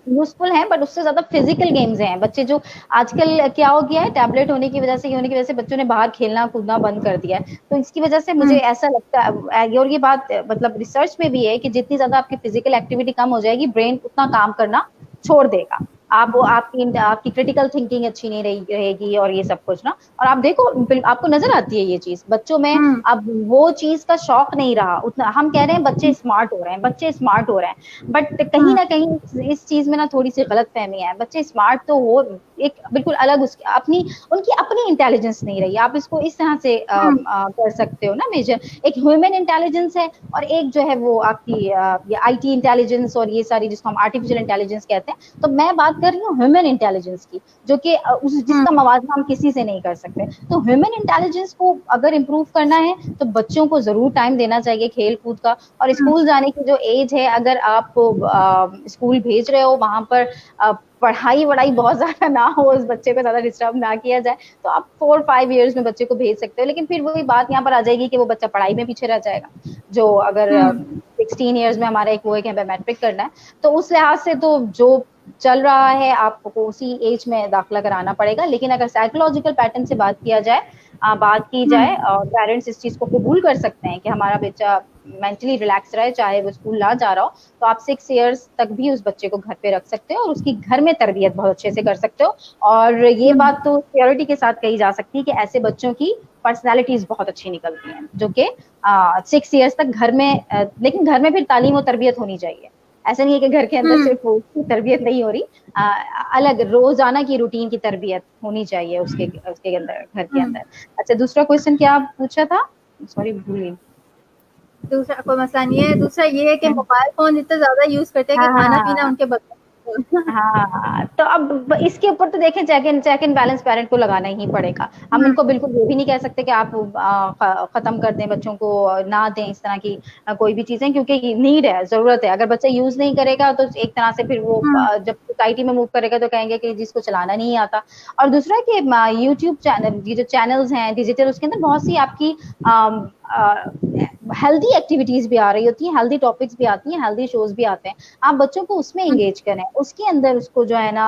यूजफुल हैं, बट उससे ज्यादा फिजिकल गेम्स हैं। बच्चे जो आजकल क्या हो गया है, टैबलेट होने की वजह से, ये होने की वजह से बच्चों ने बाहर खेलना कूदना बंद कर दिया है, तो इसकी वजह से मुझे ऐसा लगता है, और ये बात मतलब रिसर्च में भी है, कि जितनी ज्यादा आपकी फिजिकल एक्टिविटी कम हो जाएगी, ब्रेन उतना काम करना छोड़ देगा। आपकी क्रिटिकल थिंकिंग अच्छी नहीं रहेगी, और ये सब कुछ ना। और आप देखो, आपको नजर आती है ये चीज बच्चों में, अब वो चीज का शौक नहीं रहा उतना। हम कह रहे हैं बच्चे स्मार्ट हो रहे हैं, बच्चे स्मार्ट हो रहे हैं, बट कहीं ना कहीं इस चीज में ना थोड़ी सी गलत फहमी है। बच्चे स्मार्ट तो हो, एक बिल्कुल अलग उसकी अपनी उनकी अपनी इंटेलिजेंस नहीं रही। आप इसको इस तरह से कर सकते हो ना मेजर, एक ह्यूमन इंटेलिजेंस है, और एक जो है वो आपकी ये आईटी इंटेलिजेंस, और ये सारी जिसको हम आर्टिफिशियल इंटेलिजेंस कहते हैं। तो मैं बात कर रही हूँ ह्यूमन इंटेलिजेंस की, जो कि जिसका मवाजना हम किसी से नहीं कर सकते। तो ह्यूमन इंटेलिजेंस को अगर इम्प्रूव करना है, तो बच्चों को जरूर टाइम देना चाहिए खेल कूद का। और स्कूल जाने की जो एज है, अगर आप स्कूल भेज रहे हो, वहां पर पढ़ाई वढ़ाई बहुत ज्यादा ना हो, उस बच्चे को ज्यादा डिस्टर्ब ना किया जाए, तो आप 4-5 ईयर्स में बच्चे को भेज सकते हो। लेकिन फिर वही बात यहाँ पर आ जाएगी कि वो बच्चा पढ़ाई में पीछे रह जाएगा। जो अगर 16 ईयर्स में हमारा एक वो है कि हमें मैट्रिक करना है, तो उस लिहाज से तो जो चल रहा है आपको उसी एज में दाखिला कराना पड़ेगा। लेकिन अगर साइकोलॉजिकल पैटर्न से बात की जाए, और पेरेंट्स इस चीज को कबूल कर सकते हैं कि हमारा बच्चा मेंटली रिलैक्स रहे, चाहे वो स्कूल ना जा रहा हो, तो आप 6 ईयर्स तक भी उस बच्चे को घर पे रख सकते हो, और उसकी घर में तरबियत बहुत अच्छे से कर सकते हो। और ये बात तो सिक्योरिटी के साथ कही जा सकती है कि ऐसे बच्चों की पर्सनैलिटीज बहुत अच्छी निकलती हैं, जो कि 6 ईयर्स तक घर में लेकिन घर में फिर तालीम और तरबियत होनी चाहिए। ऐसा नहीं है कि घर के अंदर सिर्फ उसकी तरबियत नहीं हो रही, अलग रोजाना की रूटीन की तरबियत होनी चाहिए उसके उसके अंदर, घर के अंदर। अच्छा, दूसरा क्वेश्चन क्या पूछा था? सॉरी, भूल गई। दूसरा कोई मसला नहीं है। दूसरा ये है कि मोबाइल फोन इतना ज्यादा यूज करते हैं कि हाँ हाँ खाना हाँ पीना हाँ। उनके बगैर हाँ, तो अब इसके ऊपर तो देखें, चेक एंड बैलेंस पेरेंट को लगाना ही पड़ेगा। हम हम्म, उनको बिल्कुल ये भी नहीं कह सकते कि आप खत्म कर दें बच्चों को, ना दें इस तरह की कोई भी चीजें, क्योंकि नीड है, जरूरत है। अगर बच्चा यूज नहीं करेगा तो एक तरह से फिर वो हम्म, जब सोसाइटी में मूव करेगा तो कहेंगे कि जिसको चलाना नहीं आता। और दूसरा कि यूट्यूब चैनल, ये जो चैनल्स हैं डिजिटल, उसके अंदर बहुत सी आपकी हेल्दी एक्टिविटीज भी आ रही होती हैं, हेल्दी टॉपिक्स भी आती हैं, हेल्दी शोज भी आते हैं। आप बच्चों को उसमें एंगेज करें, उसके अंदर उसको जो है ना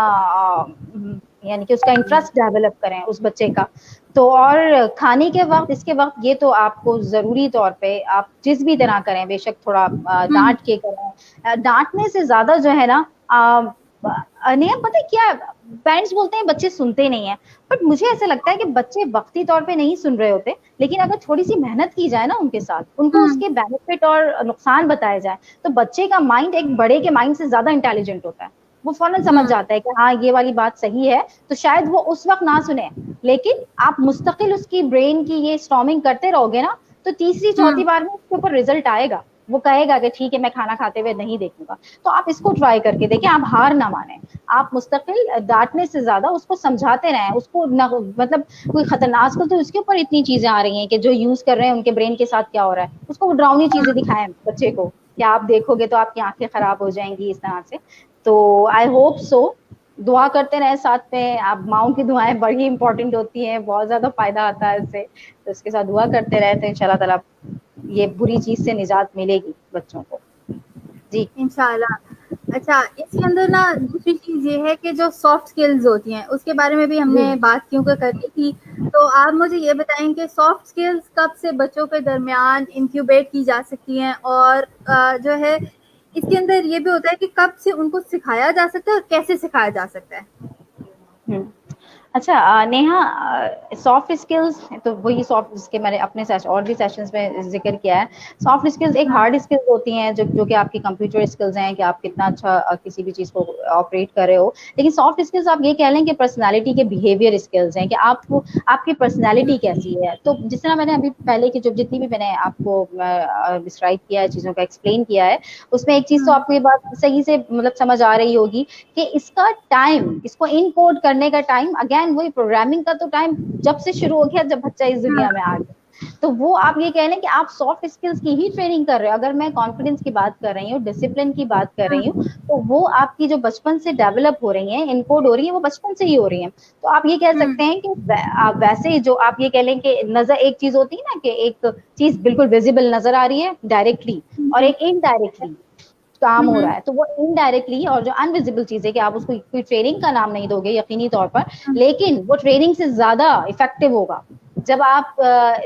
यानी कि उसका इंटरेस्ट डेवलप करें उस बच्चे का। तो और खाने के वक्त, इसके वक्त ये तो आपको जरूरी तौर पे आप जिस भी तरह करें, बेशक थोड़ा हम्म, डांट के करें, डांटने से ज्यादा जो है ना नहीं, पता है क्या, पेरेंट्स बोलते हैं बच्चे सुनते नहीं है, बट मुझे ऐसा लगता है कि बच्चे वक्ती तौर पे नहीं सुन रहे होते, लेकिन अगर थोड़ी सी मेहनत की जाए ना उनके साथ, उनको हम्म, उसके बेनिफिट और नुकसान बताए जाए, तो बच्चे का माइंड एक बड़े के माइंड से ज्यादा इंटेलिजेंट होता है। वो फौरन समझ हम्म, जाता है कि हाँ ये वाली बात सही है, तो शायद वो उस वक्त ना सुने, लेकिन आप मुस्तकिल उसकी ब्रेन की ये स्टॉर्मिंग करते रहोगे ना, तो तीसरी चौथी हम्म, बार में उसके ऊपर रिजल्ट आएगा। वो कहेगा कि ठीक है मैं खाना खाते हुए नहीं देखूंगा। तो आप इसको ट्राई करके देखें, आप हार ना माने, आप मुस्तकिल डांटने से ज्यादा उसको समझाते रहें, उसको न, मतलब कोई खतरनाक, आजकल तो उसके ऊपर इतनी चीजें आ रही हैं कि जो यूज कर रहे हैं उनके ब्रेन के साथ क्या हो रहा है, उसको डरावनी चीजें दिखाएं बच्चे को कि आप देखोगे तो आपकी आंखें खराब हो जाएंगी इस तरह से। तो आई होप सो, दुआ करते रहे साथ में, आप माओ की दुआएं बड़ी इंपॉर्टेंट होती हैं, बहुत ज्यादा फायदा आता है इससे, तो उसके साथ दुआ करते रहे तो इंशाल्लाह ताला ये बुरी चीज से निजात मिलेगी बच्चों को। जी। इंशाल्लाह। अच्छा, इसके अंदर ना दूसरी चीज ये है कि जो सॉफ्ट स्किल्स होती हैं उसके बारे में भी जी। हमने बात क्यों कर करी थी। तो आप मुझे ये बताएं कि सॉफ्ट स्किल्स कब से बच्चों के दरमियान इंक्यूबेट की जा सकती हैं, और जो है इसके अंदर ये भी होता है कि कब से उनको सिखाया जा सकता है और कैसे सिखाया जा सकता है। हम्म। अच्छा नेहा, सॉफ्ट स्किल्स तो वही सॉफ्ट, जिसके मैंने अपने और भी सेशंस में जिक्र किया है। सॉफ्ट स्किल्स एक हम्म, हार्ड स्किल्स होती हैं जो कि आपकी कंप्यूटर स्किल्स हैं, कि आप कितना अच्छा किसी भी चीज को ऑपरेट कर रहे हो। लेकिन सॉफ्ट स्किल्स आप ये कह लें कि पर्सनालिटी के बिहेवियर स्किल्स हैं, कि आपको आपकी पर्सनालिटी कैसी है। तो जिस तरह मैंने अभी पहले की जो जितनी भी मैंने आपको डिस्क्राइब किया है, चीजों का एक्सप्लेन किया है, उसमें एक चीज तो हम्म, आपको ये बात सही से मतलब समझ आ रही होगी कि इसका टाइम, इसको इनकोड करने का टाइम, अगेन वही प्रोग्रामिंग का तो टाइम जब से शुरू हो गया जब बच्चा इस दुनिया में आ गया। तो वो आप ये कह लें कि आप सॉफ्ट स्किल्स की ही ट्रेनिंग कर रहे हो। अगर मैं कॉन्फिडेंस की बात कर रही हूँ, डिसिप्लिन की बात कर रही हूँ, तो वो आपकी जो बचपन से डेवलप हो रही है, इनकोड हो रही है, वो बचपन से ही हो रही है। तो आप ये कह हम्म, सकते हैं कि आप वैसे जो आप ये कह लें कि नजर, एक चीज होती है ना कि एक चीज बिल्कुल विजिबल नजर आ रही है डायरेक्टली, और हम्म, एक इनडायरेक्टली काम हो हम्म, रहा है, तो वो इनडायरेक्टली, और जो अनविजिबल चीज है कि आप उसको कोई ट्रेनिंग का नाम नहीं दोगे यकीनी तौर पर, हम्म, लेकिन वो ट्रेनिंग से ज्यादा इफेक्टिव होगा जब आप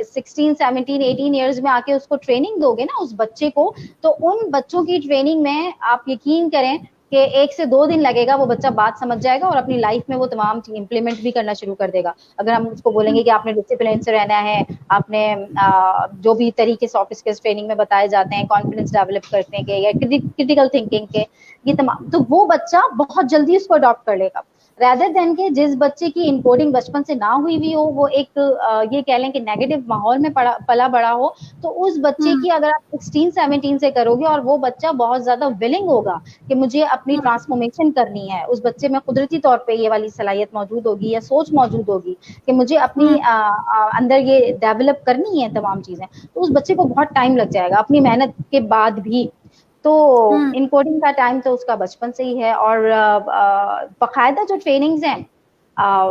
16 17 18 ईयर्स में आके उसको ट्रेनिंग दोगे ना उस बच्चे को। तो उन बच्चों की ट्रेनिंग में आप यकीन करें कि 1 से 2 दिन लगेगा, वो बच्चा बात समझ जाएगा और अपनी लाइफ में वो तमाम चीज इंप्लीमेंट भी करना शुरू कर देगा। अगर हम उसको बोलेंगे कि आपने डिसिप्लिन से रहना है, आपने जो भी तरीके सॉफ्ट स्किल्स ट्रेनिंग में बताए जाते हैं, कॉन्फिडेंस डेवलप करते हैं के, या क्रिटिकल थिंकिंग के, ये तमाम, तो वो बच्चा बहुत जल्दी उसको अडॉप्ट कर लेगा। रेदर देन के जिस बच्चे की इनकोडिंग बचपन से ना हुई भी हो, वो एक ये कह लें कि नेगेटिव माहौल में पला बड़ा हो, तो उस बच्चे हम्म, की अगर आप 16 17 से करोगे और वो बच्चा बहुत ज्यादा विलिंग होगा कि मुझे अपनी हम्म, ट्रांसफॉर्मेशन करनी है, उस बच्चे में कुदरती तौर पे ये वाली सलाहियत मौजूद होगी या सोच मौजूद होगी कि मुझे अपनी हम्म, अंदर ये डेवलप करनी है तमाम चीजें, तो उस बच्चे को बहुत टाइम लग जाएगा अपनी मेहनत के बाद भी। तो हम्म, इनकोडिंग का टाइम तो उसका बचपन से ही है। और बाकायदा जो ट्रेनिंग्स हैं,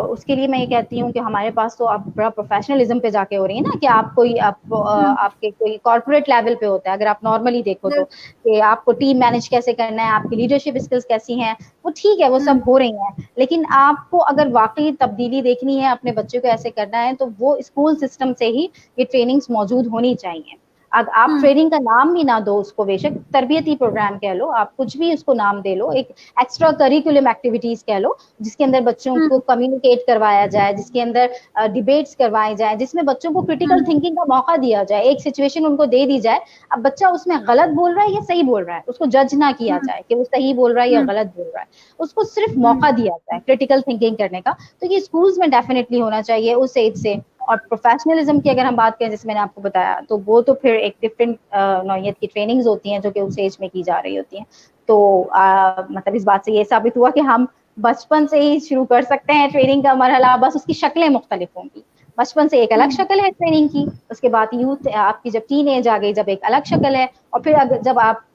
उसके लिए मैं ये कहती हूँ कि हमारे पास तो आप बड़ा प्रोफेशनलिज्म पे जाके हो रही है ना, कि आप कोई हम्म, आपके कोई कॉर्पोरेट लेवल पे होता है, अगर आप नॉर्मली देखो तो, कि आपको टीम मैनेज कैसे करना है, आपकी लीडरशिप स्किल्स कैसी हैं, वो ठीक है, वो हम्म, सब हो रही हैं। लेकिन आपको अगर वाकई तब्दीली देखनी है, अपने बच्चे को ऐसे करना है, तो वो स्कूल सिस्टम से ही ये ट्रेनिंग्स मौजूद होनी चाहिए। आप हम्म, ट्रेनिंग का नाम भी ना दो उसको, बेशक तरबियती प्रोग्राम कह लो, आप कुछ भी उसको नाम दे लो, एक एक्स्ट्रा करिकुलम एक्टिविटीज कह लो, जिसके अंदर बच्चों को हम्म, कम्युनिकेट करवाया जाए, जिसके अंदर डिबेट्स करवाए जाए, जिसमें बच्चों को क्रिटिकल हम्म, थिंकिंग का मौका दिया जाए, एक सिचुएशन उनको दे दी जाए, अब बच्चा उसमें गलत बोल रहा है या सही बोल रहा है, उसको जज ना किया हम्म, जाए कि वो सही बोल रहा है या हम्म, गलत बोल रहा है, उसको सिर्फ हम्म, मौका दिया जाए क्रिटिकल थिंकिंग करने का। तो ये स्कूल्स में डेफिनेटली होना चाहिए उस एज से। और प्रोफेशनलिज्म की अगर हम बात करें, जैसे मैंने आपको बताया, तो वो तो फिर एक डिफरेंट नौयत की ट्रेनिंग्स होती हैं जो कि उस एज में की जा रही होती हैं। तो मतलब इस बात से ये साबित हुआ कि हम बचपन से ही शुरू कर सकते हैं ट्रेनिंग का मरहला, बस उसकी शक्लें मुख्तलिफ होंगी। बचपन से एक अलग शक्ल है ट्रेनिंग की, उसके बाद यूथ आपकी जब टीन एज आ गई जब एक अलग शक्ल है, और फिर जब आप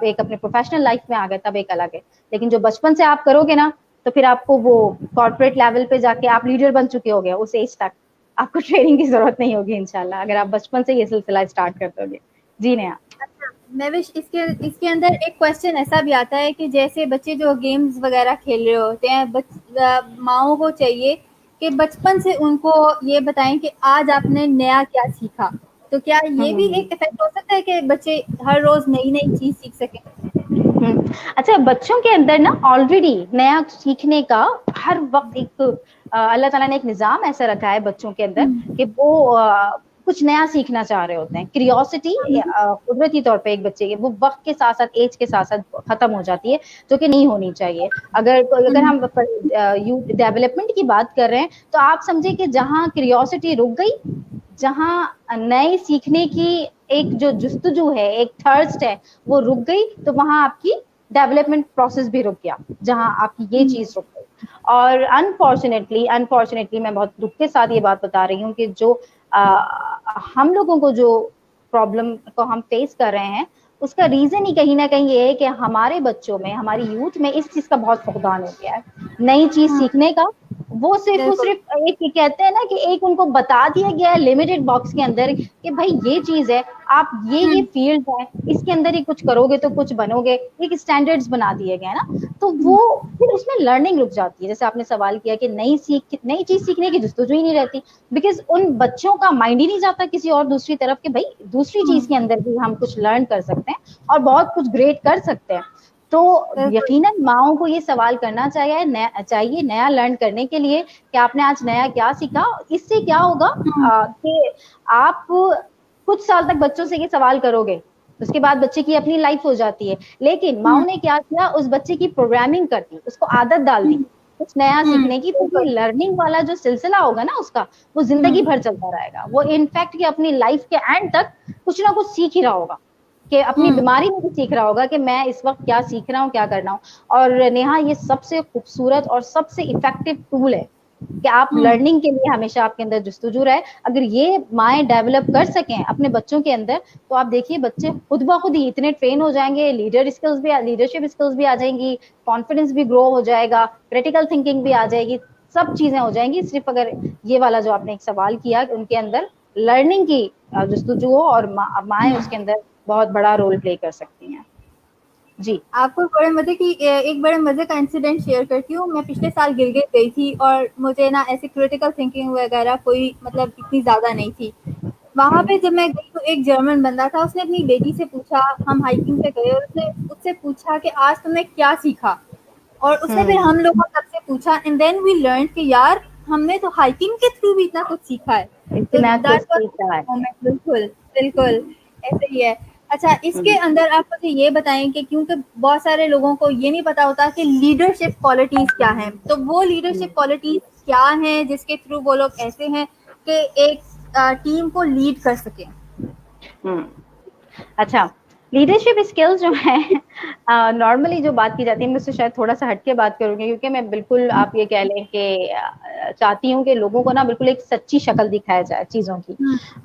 एक अपने प्रोफेशनल लाइफ में आ गए तब एक अलग है। लेकिन जो बचपन से आप करोगे ना, तो फिर आपको वो कॉर्पोरेट लेवल पे जाके आप लीडर बन चुके होगे उस एज तक, आपको ट्रेनिंग की जरूरत नहीं होगी इंशाल्लाह, अगर आप बचपन से ये सिलसिला स्टार्ट कर दोगे। जी नेहा। महविश, इसके इसके अंदर एक क्वेश्चन ऐसा भी आता है कि जैसे बच्चे जो गेम्स वगैरह खेल रहे होते हैं, माओ को चाहिए कि बचपन से उनको ये बताएं कि आज आपने नया क्या सीखा। तो क्या ये भी एक इफेक्ट हो सकता है कि बच्चे हर रोज नई नई चीज सीख सकें? अच्छा, बच्चों के अंदर ना ऑलरेडी नया सीखने का हर वक्त एक अल्लाह ताला ने एक निजाम ऐसा रखा है बच्चों के अंदर कि वो कुछ नया सीखना चाह रहे होते हैं। क्यूरियोसिटी कुदरती तौर पे एक बच्चे के, वो वक्त के साथ साथ, एज के साथ साथ खत्म हो जाती है, जो कि नहीं होनी चाहिए। अगर हम यूथ डेवलपमेंट की बात कर रहे हैं, तो आप समझे कि जहाँ क्यूरियोसिटी रुक गई, जहाँ नए सीखने की एक जो जुस्तजू है, एक थर्स्ट है, वो रुक गई, तो वहां आपकी डेवलपमेंट प्रोसेस भी रुक गया, जहां आपकी ये चीज रुक गई। और अनफॉर्चुनेटली मैं बहुत दुख के साथ ये बात बता रही हूँ कि जो हम लोगों को जो प्रॉब्लम को हम फेस कर रहे हैं, उसका रीजन ही कहीं ना कहीं ये है कि हमारे बच्चों में, हमारी यूथ में इस चीज का बहुत फुकदान हो गया है, नई चीज सीखने का। वो सिर्फ एक कहते हैं ना कि एक उनको बता दिया गया है लिमिटेड बॉक्स के अंदर कि भाई ये चीज है, आप ये फील्ड है, इसके अंदर ही कुछ करोगे तो कुछ बनोगे, एक स्टैंडर्ड्स बना दिए गए ना, तो वो फिर उसमें लर्निंग रुक जाती है। जैसे आपने सवाल किया कि नई चीज सीखने की जुस्तजू ही नहीं रहती, बिकॉज उन बच्चों का माइंड ही नहीं जाता किसी और दूसरी तरफ कि भाई दूसरी चीज के अंदर भी हम कुछ लर्न कर सकते हैं और बहुत कुछ ग्रेट कर सकते हैं। तो यकीनन माओं को ये सवाल करना चाहिए नया लर्न करने के लिए कि आपने आज नया क्या सीखा। इससे क्या होगा कि आप कुछ साल तक बच्चों से ये सवाल करोगे, उसके बाद बच्चे की अपनी लाइफ हो जाती है, लेकिन माओ ने क्या किया, उस बच्चे की प्रोग्रामिंग कर दी, उसको आदत डाल दी कुछ नया सीखने की, तो लर्निंग वाला जो सिलसिला होगा ना उसका, वो जिंदगी भर चलता रहेगा। वो इनफैक्ट कि अपनी लाइफ के एंड तक कुछ ना कुछ सीख ही रहा होगा, कि अपनी बीमारी में भी सीख रहा होगा कि मैं इस वक्त क्या सीख रहा हूँ, क्या करना हूँ। और नेहा, ये सबसे खूबसूरत और सबसे इफेक्टिव टूल है कि आप लर्निंग के लिए हमेशा आपके अंदर जुस्तजू रहे। अगर ये माएँ डेवलप कर सकें अपने बच्चों के अंदर, तो आप देखिए बच्चे खुद ब खुद ही इतने ट्रेन हो जाएंगे, लीडरशिप स्किल्स भी आ जाएंगी, कॉन्फिडेंस भी ग्रो हो जाएगा, क्रिटिकल थिंकिंग भी आ जाएगी, सब चीजें हो जाएंगी। सिर्फ अगर ये वाला जो आपने एक सवाल किया, उनके अंदर लर्निंग की जुस्तजू हो, और माएँ उसके अंदर बहुत बड़ा रोल प्ले कर सकती हैं। जी, आपको एक बड़े मजे का इंसिडेंट शेयर करती हूँ। मैं पिछले साल गिलगित गई थी और मुझे ना ऐसे क्रिटिकल थिंकिंग वगैरह कोई मतलब इतनी ज्यादा नहीं थी। वहां पे जब मैं गई तो एक जर्मन बंदा था, उसने अपनी बेटी से पूछा, हम हाइकिंग पे गए और उसने उससे पूछा कि आज तुमने क्या सीखा, और उसने फिर हम लोगों सबसे पूछा, एंड देन वी लर्न कि यार हमने तो हाइकिंग के थ्रू भी इतना कुछ सीखा है। तो इतना कुछ दैट सीखा है। वाज बिल्कुल बिल्कुल ऐसे ही है। अच्छा, इसके अंदर आप मुझे ये बताएं कि क्योंकि बहुत सारे लोगों को ये नहीं पता होता कि लीडरशिप क्वालिटीज क्या हैं, तो वो लीडरशिप क्वालिटीज क्या हैं जिसके थ्रू वो लोग ऐसे हैं कि एक टीम को लीड कर सके। अच्छा, लीडरशिप स्किल्स जो है नॉर्मली जो बात की जाती है, मैं उससे शायद थोड़ा सा हटके बात करूंगी, क्योंकि मैं बिल्कुल आप ये कह लें कि चाहती हूँ कि लोगों को ना बिल्कुल एक सच्ची शक्ल दिखाया जाए चीजों की।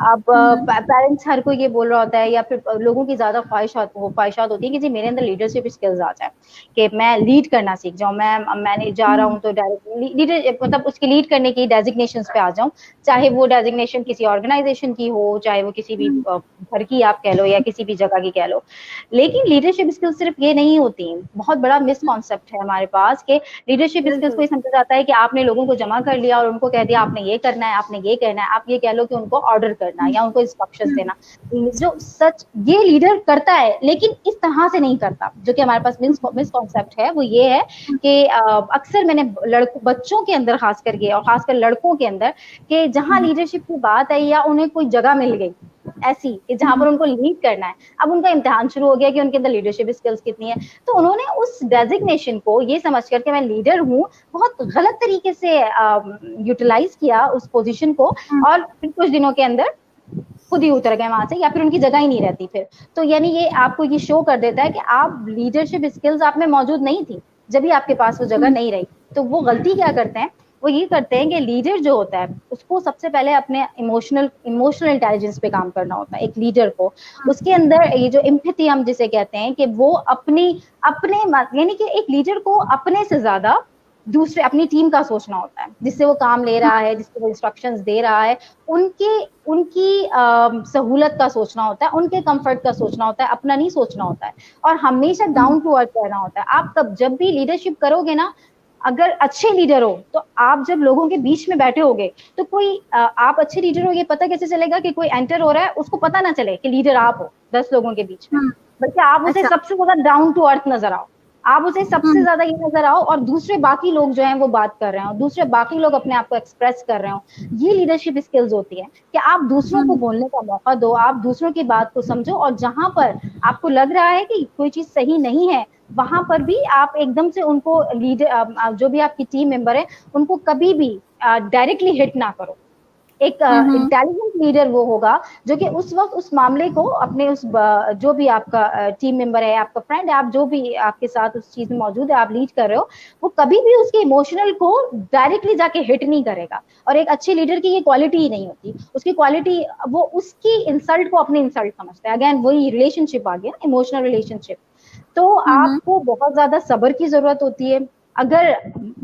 अब पेरेंट्स हर कोई ये बोल रहा होता है, या फिर लोगों की ज्यादा ख्वाहिशात होती है कि जी मेरे अंदर लीडरशिप स्किल्स आ जाए, कि मैं लीड करना सीख जाऊँ, मैंने जा रहा हूँ तो डायरेक्ट लीडर मतलब उसकी लीड करने की डेजिग्नेशन पे आ जाऊँ, चाहे वो डेजिग्नेशन किसी ऑर्गेनाइजेशन की हो, चाहे वो किसी भी घर की आप कह लो या किसी भी जगह की कह लो। लेकिन लीडरशिप स्किल्स सिर्फ ये नहीं होती, बहुत बड़ा मिसकॉन्सेप्ट है हमारे पास कि लीडरशिप स्किल्स को समझा जाता है कि आपने लोगों को जमा कर लिया और उनको कह दिया आपने ये करना है, आपने ये कहना है, आप ये कह लो कि उनको ऑर्डर करना या उनको इंस्ट्रक्शंस देना। जो सच ये लीडर करता है, लेकिन इस तरह से नहीं करता। जो कि हमारे पास मिसकॉन्सेप्ट है वो ये है कि अक्सर मैंने बच्चों के अंदर खास करके और खासकर लड़कों के अंदर, कि जहां लीडरशिप की बात आई या उन्हें कोई जगह मिल गई, ऐसी कि जहां पर उनको लीड करना है। अब उनका इम्तिहान शुरू हो गया कि उनके अंदर लीडरशिप स्किल्स कितनी है। तो उन्होंने उस डेजिग्नेशन को ये समझ कर के मैं लीडर हूँ बहुत गलत तरीके से यूटिलाइज किया उस पोजीशन को, और फिर कुछ दिनों के अंदर खुद ही उतर गए वहां से, या फिर उनकी जगह ही नहीं रहती फिर। तो यानी ये आपको ये शो कर देता है कि आप लीडरशिप स्किल्स आप में मौजूद नहीं थी जब भी आपके पास वो जगह नहीं रही। तो वो गलती क्या करते हैं, वो ये करते हैं कि लीडर जो होता है उसको सबसे पहले अपने इमोशनल इंटेलिजेंस पे काम करना होता है एक लीडर को। उसके अंदर ये जो एम्पैथी हम जिसे कहते हैं कि वो अपने यानी कि एक लीडर को अपने से ज्यादा दूसरे अपनी टीम का सोचना होता है, जिससे वो काम ले रहा है, जिसको वो इंस्ट्रक्शंस दे रहा है, उनकी उनकी सहूलत का सोचना होता है, उनके कंफर्ट का सोचना होता है, अपना नहीं सोचना होता है, और हमेशा डाउन टू अर्थ रहना होता है। आप तब जब भी लीडरशिप करोगे ना, अगर अच्छे लीडर हो तो आप जब लोगों के बीच में बैठे होगे तो कोई आप अच्छे लीडर हो ये पता कैसे चलेगा कि कोई एंटर हो रहा है उसको पता ना चले कि लीडर आप हो 10 लोगों के बीच में, बल्कि आप उसे सबसे ज्यादा डाउन टू अर्थ नजर आओ, आप उसे सबसे ज्यादा ये नजर आओ, और दूसरे बाकी लोग जो हैं वो बात कर रहे हो, दूसरे बाकी लोग अपने आप को एक्सप्रेस कर रहे हो। ये लीडरशिप स्किल्स होती है कि आप दूसरों को बोलने का मौका दो, आप दूसरों की बात को समझो, और जहां पर आपको लग रहा है कि कोई चीज सही नहीं है वहां पर भी आप एकदम से उनको लीडर जो भी आपकी टीम मेंबर है उनको कभी भी डायरेक्टली हिट ना करो। एक इंटेलिजेंट लीडर वो होगा जो कि उस वक्त उस मामले को अपने उस जो भी आपका टीम मेंबर है, आपका फ्रेंड है, आप जो भी आपके साथ उस चीज में मौजूद है, आप लीड कर रहे हो, वो कभी भी उसके इमोशनल को डायरेक्टली जाके हिट नहीं करेगा। और एक अच्छे लीडर की ये क्वालिटी ही नहीं होती, उसकी क्वालिटी वो उसकी इंसल्ट को अपनी इंसल्ट समझता है। अगेन वही रिलेशनशिप आ गया, इमोशनल रिलेशनशिप। तो आपको बहुत ज्यादा सब्र की जरूरत होती है। अगर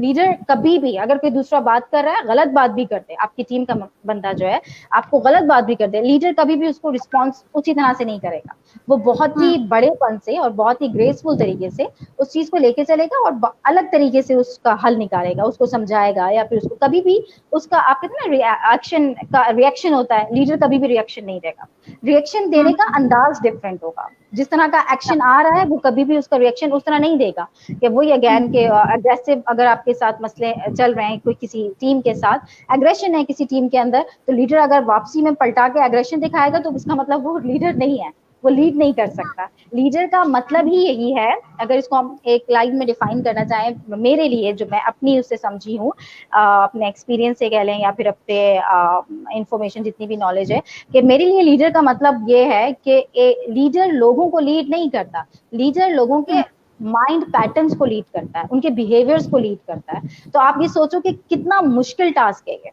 लीडर कभी भी अगर कोई दूसरा बात कर रहा है, गलत बात भी करते, आपकी टीम का बंदा जो है आपको गलत बात भी कर दे, लीडर कभी भी उसको रिस्पॉन्स उसी तरह से नहीं करेगा। वो बहुत ही बड़ेपन से और बहुत ही ग्रेसफुल तरीके से उस चीज को लेके चलेगा और अलग तरीके से उसका हल निकालेगा, उसको समझाएगा, या फिर उसको कभी भी उसका आप कहते हैं ना एक्शन का रिएक्शन होता है, लीडर कभी भी रिएक्शन नहीं देगा। रिएक्शन देने का अंदाज डिफरेंट होगा। जिस तरह का एक्शन आ रहा है वो कभी भी उसका रिएक्शन उस तरह नहीं देगा कि वही अगेन के अग्रेसिव, अगर आपके साथ मसले चल रहे हैं कोई किसी टीम के साथ एग्रेशन है किसी टीम के अंदर, तो लीडर अगर वापसी में पलटा के एग्रेशन दिखाएगा तो उसका मतलब वो लीडर नहीं है, वो लीड नहीं कर सकता। लीडर का मतलब ही यही है, अगर इसको हम एक लाइन में डिफाइन करना चाहें मेरे लिए, जो मैं अपनी उससे समझी हूँ, अपने एक्सपीरियंस से कह लें या फिर अपने इंफॉर्मेशन जितनी भी नॉलेज है, कि मेरे लिए लीडर का मतलब ये है कि लीडर लोगों को लीड नहीं करता, लीडर लोगों के माइंड पैटर्न्स को लीड करता है, उनके बिहेवियर्स को लीड करता है। तो आप ये सोचो कि कितना मुश्किल टास्क है ये।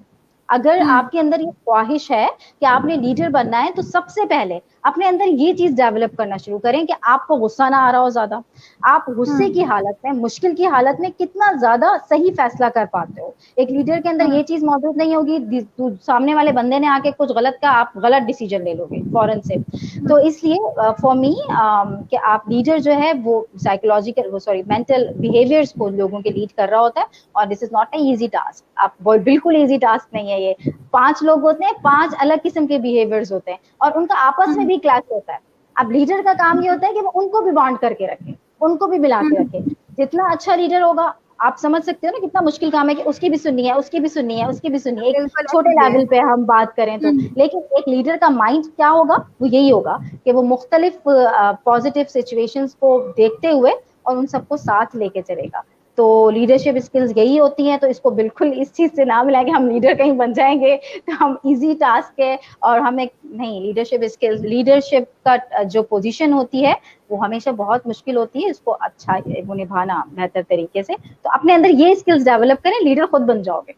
अगर आपके अंदर ये ख्वाहिश है कि आपने लीडर बनना है, तो सबसे पहले अपने अंदर ये चीज डेवलप करना शुरू करें कि आपको गुस्सा ना आ रहा हो ज्यादा, आप गुस्से की हालत में, मुश्किल की हालत में कितना ज्यादा सही फैसला कर पाते हो। एक लीडर के अंदर ये चीज मौजूद नहीं होगी, सामने वाले बंदे ने आके कुछ गलत का, आप गलत डिसीजन ले लोगे फौरन से। तो इसलिए फॉर मी कि आप लीडर जो है वो साइकोलॉजिकल, वो सॉरी मेंटल बिहेवियर्स को लोगों के लीड कर रहा होता है, और this is not a easy task. आप बिल्कुल इजी टास्क नहीं है ये। 5 लोग होते हैं, 5 अलग किस्म के बिहेवियर्स होते हैं, और उनका आपस में भी क्लैश होता है। अब लीडर का काम ये होता है कि वो उनको भी बाउंड करके रखे, उनको भी मिला के रखे। जितना अच्छा लीडर होगा, आप समझ सकते हो ना कितना मुश्किल काम है कि उसकी भी सुननी है, उसकी भी सुननी है, उसकी भी सुननी है, एक छोटे लेवल पे हम बात करें तो। लेकिन एक लीडर का माइंड क्या होगा, वो यही होगा कि वो मुख्तलिफ पॉजिटिव सिचुएशंस को देखते हुए और उन सबको साथ लेके चलेगा। तो लीडरशिप स्किल्स यही होती हैं। तो इसको बिल्कुल इस चीज से ना मिला कि हम लीडर कहीं बन जाएंगे तो हम इजी टास्क है, और हमें नहीं, लीडरशिप स्किल्स, लीडरशिप का जो पोजीशन होती है वो हमेशा बहुत मुश्किल होती है, इसको अच्छा वो निभाना बेहतर तरीके से। तो अपने अंदर ये स्किल्स डेवलप करें, लीडर खुद बन जाओगे,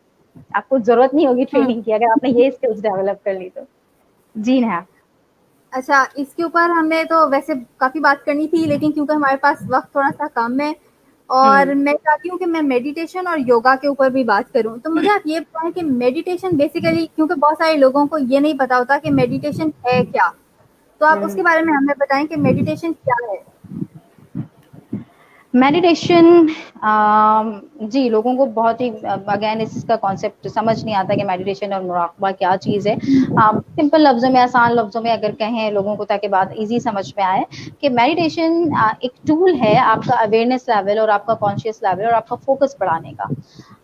आपको जरूरत नहीं होगी ट्रेनिंग की, अगर आपने ये स्किल्स डेवलप कर ली तो। जी हाँ। अच्छा, इसके ऊपर हमने तो वैसे काफी बात करनी थी, लेकिन क्योंकि हमारे पास वक्त थोड़ा सा कम है, और मैं चाहती हूँ कि मैं मेडिटेशन और योगा के ऊपर भी बात करूँ। तो मुझे आप ये बताएं कि मेडिटेशन बेसिकली, क्योंकि बहुत सारे लोगों को ये नहीं पता होता कि मेडिटेशन है क्या, तो आप उसके बारे में हमें बताएं कि मेडिटेशन क्या है। मेडिटेशन जी, लोगों को बहुत ही अगेन इसका कॉन्सेप्ट समझ नहीं आता कि मेडिटेशन और मुराकबा क्या चीज़ है। सिंपल लफ्जों में, आसान लफ्जों में अगर कहें लोगों को, ताकि बात इजी समझ में आए, कि मेडिटेशन एक टूल है आपका अवेयरनेस लेवल और आपका कॉन्शियस लेवल और आपका फोकस बढ़ाने का।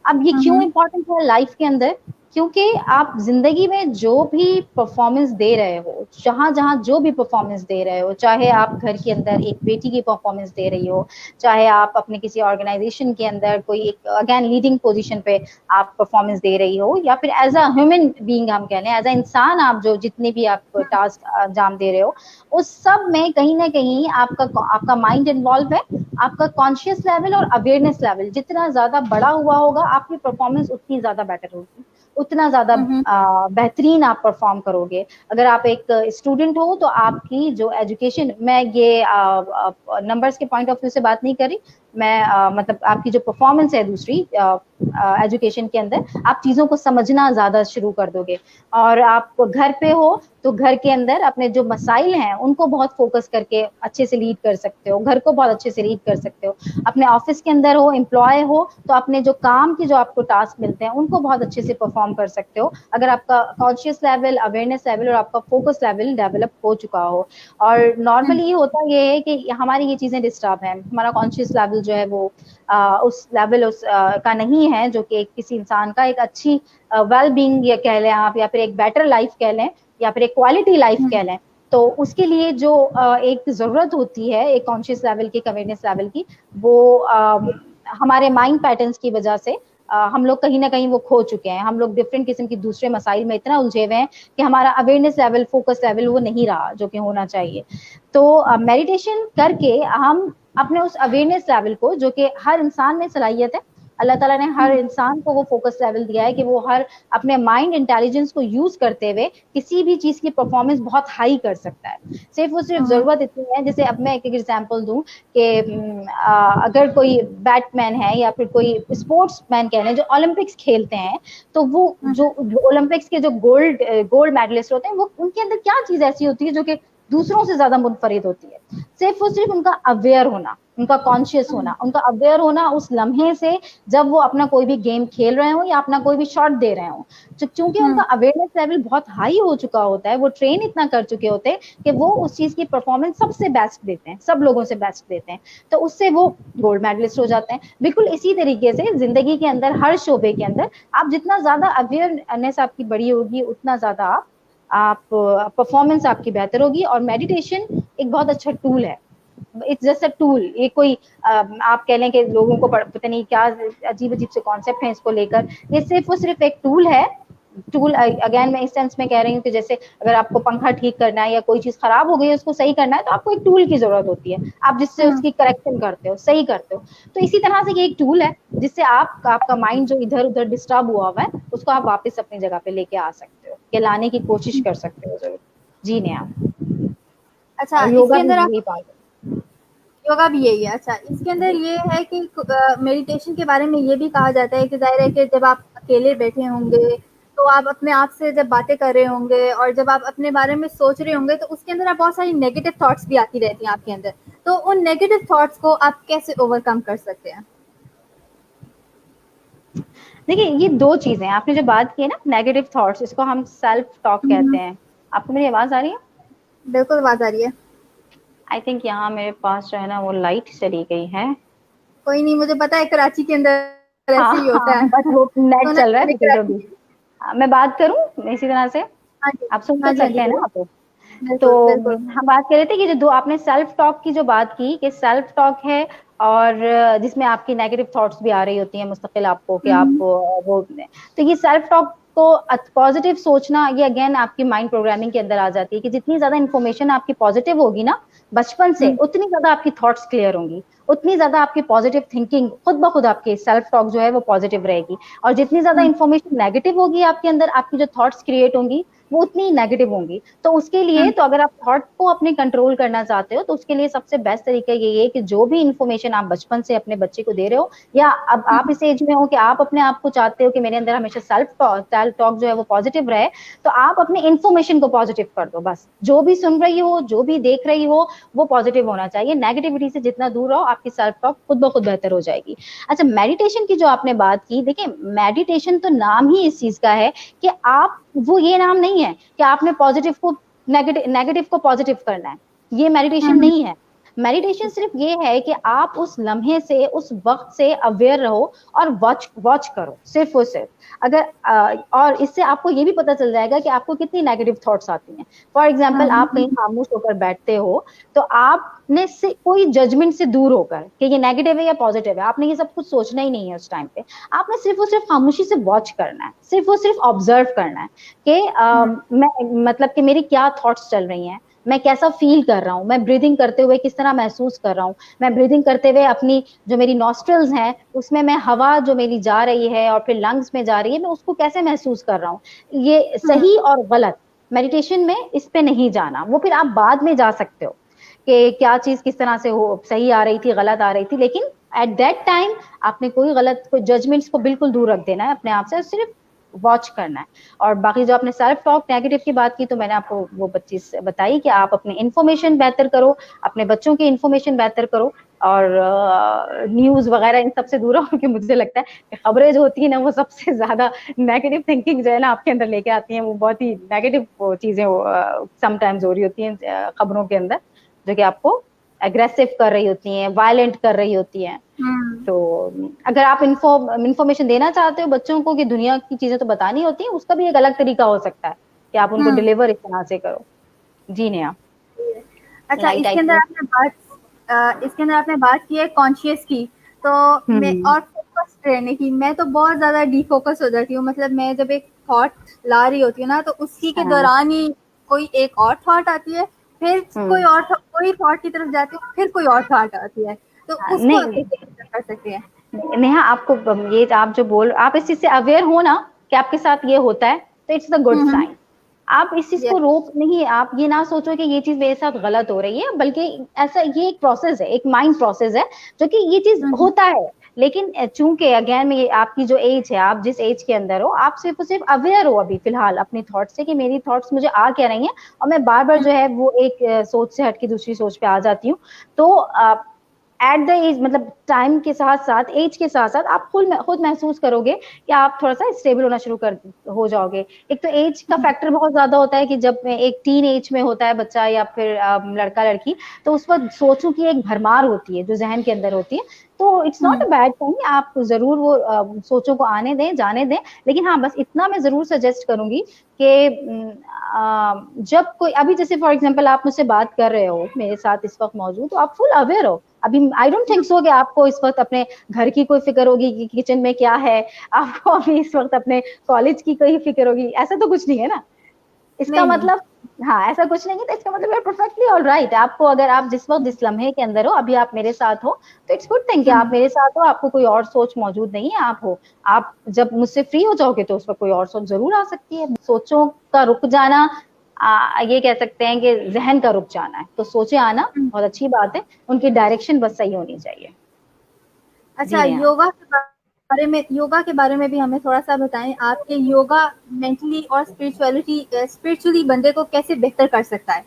अब ये क्यों इम्पोर्टेंट है लाइफ के अंदर, क्योंकि आप जिंदगी में जो भी परफॉर्मेंस दे रहे हो, जहां जहां जो भी परफॉर्मेंस दे रहे हो, चाहे आप घर के अंदर एक बेटी की परफॉर्मेंस दे रही हो, चाहे आप अपने किसी ऑर्गेनाइजेशन के अंदर कोई एक अगेन लीडिंग पोजीशन पे आप परफॉर्मेंस दे रही हो, या फिर एज अ ह्यूमन बीइंग हम कह लें, एज अ इंसान आप जो जितने भी आप टास्क अंजाम दे रहे हो, उस सब में कहीं ना कहीं आपका माइंड इन्वॉल्व है। आपका कॉन्शियस लेवल और अवेयरनेस लेवल जितना ज्यादा बड़ा हुआ होगा, आपकी परफॉर्मेंस उतनी ज्यादा बेटर होगी, उतना ज्यादा बेहतरीन आप परफॉर्म करोगे। अगर आप एक स्टूडेंट हो तो आपकी जो एजुकेशन, मैं ये नंबर्स के पॉइंट ऑफ व्यू से बात नहीं कर रही, मैं मतलब आपकी जो परफॉर्मेंस है दूसरी एजुकेशन के अंदर, आप चीजों को समझना ज्यादा शुरू कर दोगे। और आप घर पे हो तो घर के अंदर अपने जो मसाइल हैं उनको बहुत फोकस करके अच्छे से लीड कर सकते हो, घर को बहुत अच्छे से लीड कर सकते हो। अपने ऑफिस के अंदर हो, एम्प्लॉय हो, तो अपने जो काम के जो आपको टास्क मिलते हैं उनको बहुत अच्छे से परफॉर्म कर सकते हो, अगर आपका कॉन्शियस लेवल, अवेयरनेस लेवल और आपका फोकस लेवल डेवलप हो चुका हो। और नॉर्मली होता ये है कि हमारी ये चीजें डिस्टर्ब हैं, हमारा कॉन्शियस लेवल जो है वो उस लेवल का नहीं है जो कि किसी इंसान का एक अच्छी वेल बीइंग या कह लें आप, या फिर एक बेटर लाइफ कह लें, या फिर एक क्वालिटी लाइफ कह लें। तो उसके लिए जो एक जरूरत होती है एक कॉन्शियस लेवल की, अवेयरनेस लेवल की, वो हमारे माइंड पैटर्न्स की वजह से हम लोग कहीं ना कहीं वो खो चुके हैं। हम लोग डिफरेंट किस्म की दूसरे मसाइल में इतना उलझे हुए हैं कि हमारा अवेयरनेस लेवल, फोकस लेवल वो नहीं रहा जो कि होना चाहिए। तो मेडिटेशन करके हम अपने उस अवेयरनेस लेवल को, जो कि हर इंसान में सलाहियत है, अल्लाह ताला ने हर इंसान को वो फोकस लेवल दिया है कि वो हर अपने माइंड इंटेलिजेंस को यूज करते हुए किसी भी चीज की परफॉर्मेंस बहुत हाई कर सकता है। सिर्फ और सिर्फ जरूरत इतनी है, जैसे अब मैं एक एग्जांपल दूं कि अगर कोई बैटमैन है या फिर कोई स्पोर्ट्स मैन कह लें जो ओलंपिक्स खेलते हैं, तो वो जो ओलंपिक्स के जो गोल्ड मेडलिस्ट होते हैं, वो उनके अंदर क्या चीज ऐसी होती है जो कि दूसरों से ज्यादा मुनफरिद होती है? सिर्फ और सिर्फ उनका अवेयर होना, उनका कॉन्शियस होना, उनका अवेयर होना उस लम्हे से जब वो अपना कोई भी गेम खेल रहे हो या अपना कोई भी शॉट दे रहे हो। क्योंकि उनका अवेयरनेस लेवल बहुत हाई हो चुका होता है, वो ट्रेन इतना कर चुके होते हैं कि वो उस चीज की परफॉर्मेंस सबसे बेस्ट देते हैं, सब लोगों से बेस्ट देते हैं, तो उससे वो गोल्ड मेडलिस्ट हो जाते हैं। बिल्कुल इसी तरीके से जिंदगी के अंदर, हर शोबे के अंदर आप जितना ज्यादा अवेयरनेस आपकी बड़ी होगी, उतना ज्यादा आप परफॉर्मेंस आपकी बेहतर होगी। और मेडिटेशन एक बहुत अच्छा टूल है, इट्स जस्ट अ टूल। ये कोई आप कह लें कि लोगों को पता नहीं क्या अजीब अजीब से कॉन्सेप्ट हैं इसको लेकर, ये सिर्फ और सिर्फ एक टूल है। टूल अगेन मैं इस सेंस में कह रही हूँ कि जैसे अगर आपको पंखा ठीक करना है या कोई चीज खराब हो गई है उसको सही करना है, तो आपको एक टूल की जरूरत होती है, आप जिससे उसकी करेक्शन करते हो, सही करते हो। तो इसी तरह से ये एक टूल है जिससे आपका माइंड जो इधर उधर डिस्टर्ब हुआ हुआ है उसको आप वापस अपनी जगह पे लेके आ सकते हो, के लाने की कोशिश कर सकते हो जरूर। जी ने आप। अच्छा, और इसके योगा भी अंदर आप, यही पार्ट है। योगा भी यही है। अच्छा, इसके अंदर ये है कि मेडिटेशन के बारे में ये भी कहा जाता है कि जाहिर है कि जब आप अकेले बैठे होंगे तो आप अपने आप से जब बातें कर रहे होंगे और जब आप अपने बारे में सोच रहे होंगे तो उसके अंदर आप बहुत सारी नेगेटिव थॉट्स भी आती रहती हैं आपके अंदर। तो उन नेगेटिव थॉट्स को आप कैसे ओवरकम कर सकते हैं? देखिए, ये दो चीजें आपने जो बात की है ना, नेगेटिव थॉट्स, इसको हम सेल्फ टॉक कहते हैं। आपको मेरी आवाज आ रही है? बिल्कुल आवाज आ रही है। आई थिंक यहाँ मेरे पास जो है ना वो लाइट चली गई है। कोई नहीं, मुझे पता है कराची के अंदर हाँ ऐसे ही होता हाँ, है। बट वो नेट सोना चल रहा है मैंने बिकॉज कराची अभी की। मैं बात करूं इसी तरह से, हाँ जी, आप सुन तो हाँ जी, हाँ सकते जी, हैं बोलो। ना आप? तो बिल्कुल बिल्कुल। हम बात कर रहे थे कि जो दो आपने सेल्फ टॉक की जो बात की, कि सेल्फ टॉक है और जिसमें आपकी नेगेटिव थॉट्स भी आ रही होती हैं मुस्तकिल आपको कि आप वो, तो ये सेल्फ टॉक को पॉजिटिव सोचना, ये अगेन आपकी माइंड प्रोग्रामिंग के अंदर आ जाती है कि जितनी ज्यादा इन्फॉर्मेशन आपकी पॉजिटिव होगी ना बचपन से, उतनी ज्यादा आपकी थॉट्स क्लियर होंगी, उतनी ज्यादा आपकी पॉजिटिव थिंकिंग खुद ब खुद आपकी सेल्फ टॉक जो है वो पॉजिटिव रहेगी। और जितनी ज्यादा इन्फॉर्मेशन नेगेटिव होगी आपके अंदर, आपकी जो थॉट्स क्रिएट होंगी वो उतनी नेगेटिव होंगी। तो उसके लिए, तो अगर आप थॉट को अपने कंट्रोल करना चाहते हो तो उसके लिए सबसे बेस्ट तरीका ये है कि जो भी इन्फॉर्मेशन आप बचपन से अपने बच्चे को दे रहे हो, या अब आप इस एज में हो कि आप अपने आप को चाहते हो कि मेरे अंदर हमेशा सेल्फ टॉक जो है वो पॉजिटिव रहे, तो आप अपने इन्फॉर्मेशन को पॉजिटिव कर दो। बस जो भी सुन रही हो, जो भी देख रही हो, वो पॉजिटिव होना चाहिए। नेगेटिविटी से जितना दूर रहो, आपकी सेल्फ टॉक खुद ब खुद बेहतर हो जाएगी। अच्छा, मेडिटेशन की जो आपने बात की, देखिए मेडिटेशन तो नाम ही इस चीज का है कि आप, वो ये नाम नहीं है कि आपने पॉजिटिव को नेगेटिव को पॉजिटिव करना है, ये मेडिटेशन नहीं है। मेडिटेशन सिर्फ ये है कि आप उस लम्हे से, उस वक्त से अवेयर रहो और वॉच करो, सिर्फ और सिर्फ। अगर और इससे आपको ये भी पता चल जाएगा कि आपको कितनी नेगेटिव थॉट्स आती हैं। फॉर एग्जाम्पल, आप कहीं खामोश होकर बैठते हो तो आपने से कोई जजमेंट से दूर होकर कि ये नेगेटिव है या पॉजिटिव है, आपने ये सब कुछ सोचना ही नहीं है उस टाइम पे। आपने सिर्फ और सिर्फ खामोशी से वॉच करना है, सिर्फ और सिर्फ ऑब्जर्व करना है कि मैं मतलब कि मेरी क्या थॉट्स चल रही हैं, मैं कैसा फील कर रहा हूँ, मैं ब्रीदिंग करते हुए किस तरह महसूस कर रहा हूँ, मैं ब्रीदिंग करते हुए अपनी जो मेरी नॉस्ट्रल्स हैं उसमें मैं हवा जो मेरी जा रही है और फिर लंग्स में जा रही है, मैं उसको कैसे महसूस कर रहा हूँ। ये सही और गलत मेडिटेशन में इस पे नहीं जाना, वो फिर आप बाद में जा सकते हो कि क्या चीज किस तरह से हो, सही आ रही थी, गलत आ रही थी, लेकिन एट दैट टाइम आपने कोई गलत, कोई जजमेंट्स को बिल्कुल दूर रख देना है अपने आप से, सिर्फ वॉच करना है। और बाकी जो आपने सेल्फ टॉक नेगेटिव की बात की, तो मैंने आपको वो चीज बताई कि आप अपने इन्फॉर्मेशन बेहतर करो, अपने बच्चों की इन्फॉर्मेशन बेहतर करो, और न्यूज वगैरह इन सबसे दूर रहो, क्योंकि मुझे लगता है कि खबरें जो होती है ना वो सबसे ज्यादा नेगेटिव थिंकिंग जो है ना आपके अंदर लेके आती हैं, वो बहुत ही नेगेटिव चीजें समटाइम्स हो रही होती हैं खबरों के अंदर, जो कि आपको एग्रेसिव कर रही होती हैं, वायलेंट कर रही होती हैं। तो अगर आप इन्फॉर्मेशन देना चाहते हो बच्चों को कि दुनिया की चीजें तो बतानी होती है, उसका भी एक अलग तरीका हो सकता है कि आप उनको डिलीवर इस तरह से करो। जी नेहा। अच्छा, इसके अंदर आपने बात की है कॉन्शियस की, तो मैं और फोकस्ड रहने की, मैं तो बहुत ज्यादा डिफोकस हो जाती हूँ। मतलब मैं जब एक थॉट ला रही होती हूँ ना, तो उसी के दौरान ही कोई एक और थॉट आती है, फिर कोई थॉट की तरफ जाती हूँ, फिर कोई और थॉट आती है, तो उसको आप कैसे कर सकते हैं? नेहा, आपको ये आप जो बोल, आप इस चीज से अवेयर हो ना कि आपके साथ ये होता है, तो इट्स अ गुड साइन। आप इस चीज को रोक नहीं, आप ये ना सोचो कि ये चीज मेरे साथ गलत हो रही है, बल्कि ऐसा, ये एक प्रोसेस है, एक माइंड प्रोसेस है, जो कि ये चीज होता है। लेकिन चूंकि अगेन में आपकी जो एज है, आप जिस एज के अंदर हो, आप सिर्फ और सिर्फ अवेयर हो अभी फिलहाल अपनी थॉट्स से कि मेरी थॉट्स मुझे आ क्या रही हैं, और मैं बार बार जो है वो एक सोच से हटके दूसरी सोच पे आ जाती हूँ। तो एट द एज, मतलब टाइम के साथ साथ, एज के साथ साथ आप खुद महसूस करोगे कि आप थोड़ा सा स्टेबल होना शुरू हो जाओगे। एक तो एज का फैक्टर बहुत ज्यादा होता है कि जब एक टीन एज में होता है बच्चा या फिर लड़का लड़की, तो उस वक्त सोचों की एक भरमार होती है जो जहन के अंदर होती है। तो it's not a bad thing, आप जरूर वो सोचों को आने दें, जाने दें। लेकिन हाँ, बस इतना मैं जरूर सजेस्ट करूंगी कि जब कोई, अभी जैसे फॉर एग्जांपल आप मुझसे बात कर रहे हो मेरे साथ इस वक्त मौजूद, तो आप फुल अवेयर हो अभी। आई डोंट थिंक सो कि आपको इस वक्त अपने घर की कोई फिक्र होगी कि किचन में क्या है, आपको अभी इस वक्त अपने कॉलेज की कोई फिक्र होगी, ऐसा तो कुछ नहीं है ना। इसका मतलब, हाँ, ऐसा कुछ नहीं है, तो इसका मतलब परफेक्टली ऑल राइट। आपको, अगर आप जिस वक्त जिस लम्हे के अंदर हो, अभी आप मेरे साथ हो, तो इट्स गुड थिंग कि आप मेरे साथ हो, आपको कोई और सोच मौजूद नहीं है, आप हो। आप जब मुझसे फ्री हो जाओगे तो उस वक्त कोई और सोच जरूर आ सकती है। सोचों का रुक जाना, ये कह सकते हैं कि जहन का रुक जाना है, तो सोचे आना बहुत अच्छी बात है, उनकी डायरेक्शन बस सही होनी चाहिए। अच्छा, योगा के बारे में भी हमें थोड़ा सा बताएं। आपके योगा मेंटली और स्पिरिचुअली बंदे को कैसे बेहतर कर सकता है?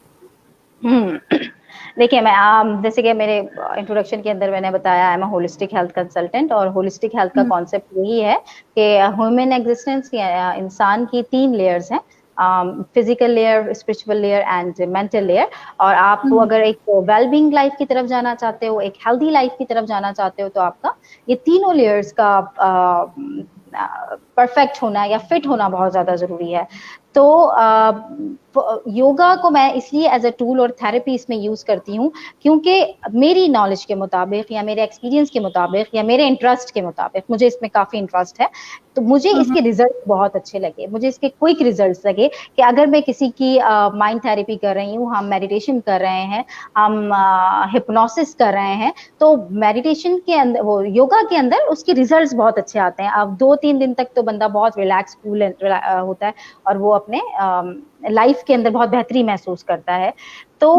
देखिए, मैं जैसे कि मेरे इंट्रोडक्शन के अंदर मैंने बताया, आई am a holistic health consultant, और होलिस्टिक हेल्थ का कॉन्सेप्ट यही है कि ह्यूमन एग्जिस्टेंस की, इंसान की 3 लेयर्स हैं, physical layer, spiritual layer and mental layer. और आप अगर एक वेलबींग लाइफ की तरफ जाना चाहते हो, एक हेल्दी लाइफ की तरफ जाना चाहते हो, तो आपका ये तीनों लेयर्स का परफेक्ट होना या फिट होना बहुत ज्यादा जरूरी है। तो योगा को मैं इसलिए एज अ टूल और थेरेपी इसमें यूज करती हूँ, क्योंकि मेरी नॉलेज के मुताबिक या मेरे एक्सपीरियंस के मुताबिक या मेरे इंटरेस्ट के मुताबिक, मुझे इसमें काफी इंटरेस्ट है, तो मुझे इसके रिजल्ट बहुत अच्छे लगे, मुझे इसके क्विक रिजल्ट्स लगे कि अगर मैं किसी की माइंड थेरेपी कर रही हूँ, हम मेडिटेशन कर रहे हैं, हम हिप्नोसिस कर रहे हैं, तो मेडिटेशन के अंदर, वो योगा के अंदर उसके रिजल्ट्स बहुत अच्छे आते हैं। अब 2-3 दिन तक तो बंदा बहुत रिलैक्स कूल होता है, और वो अपने लाइफ के अंदर बहुत बेहतरी महसूस करता है। तो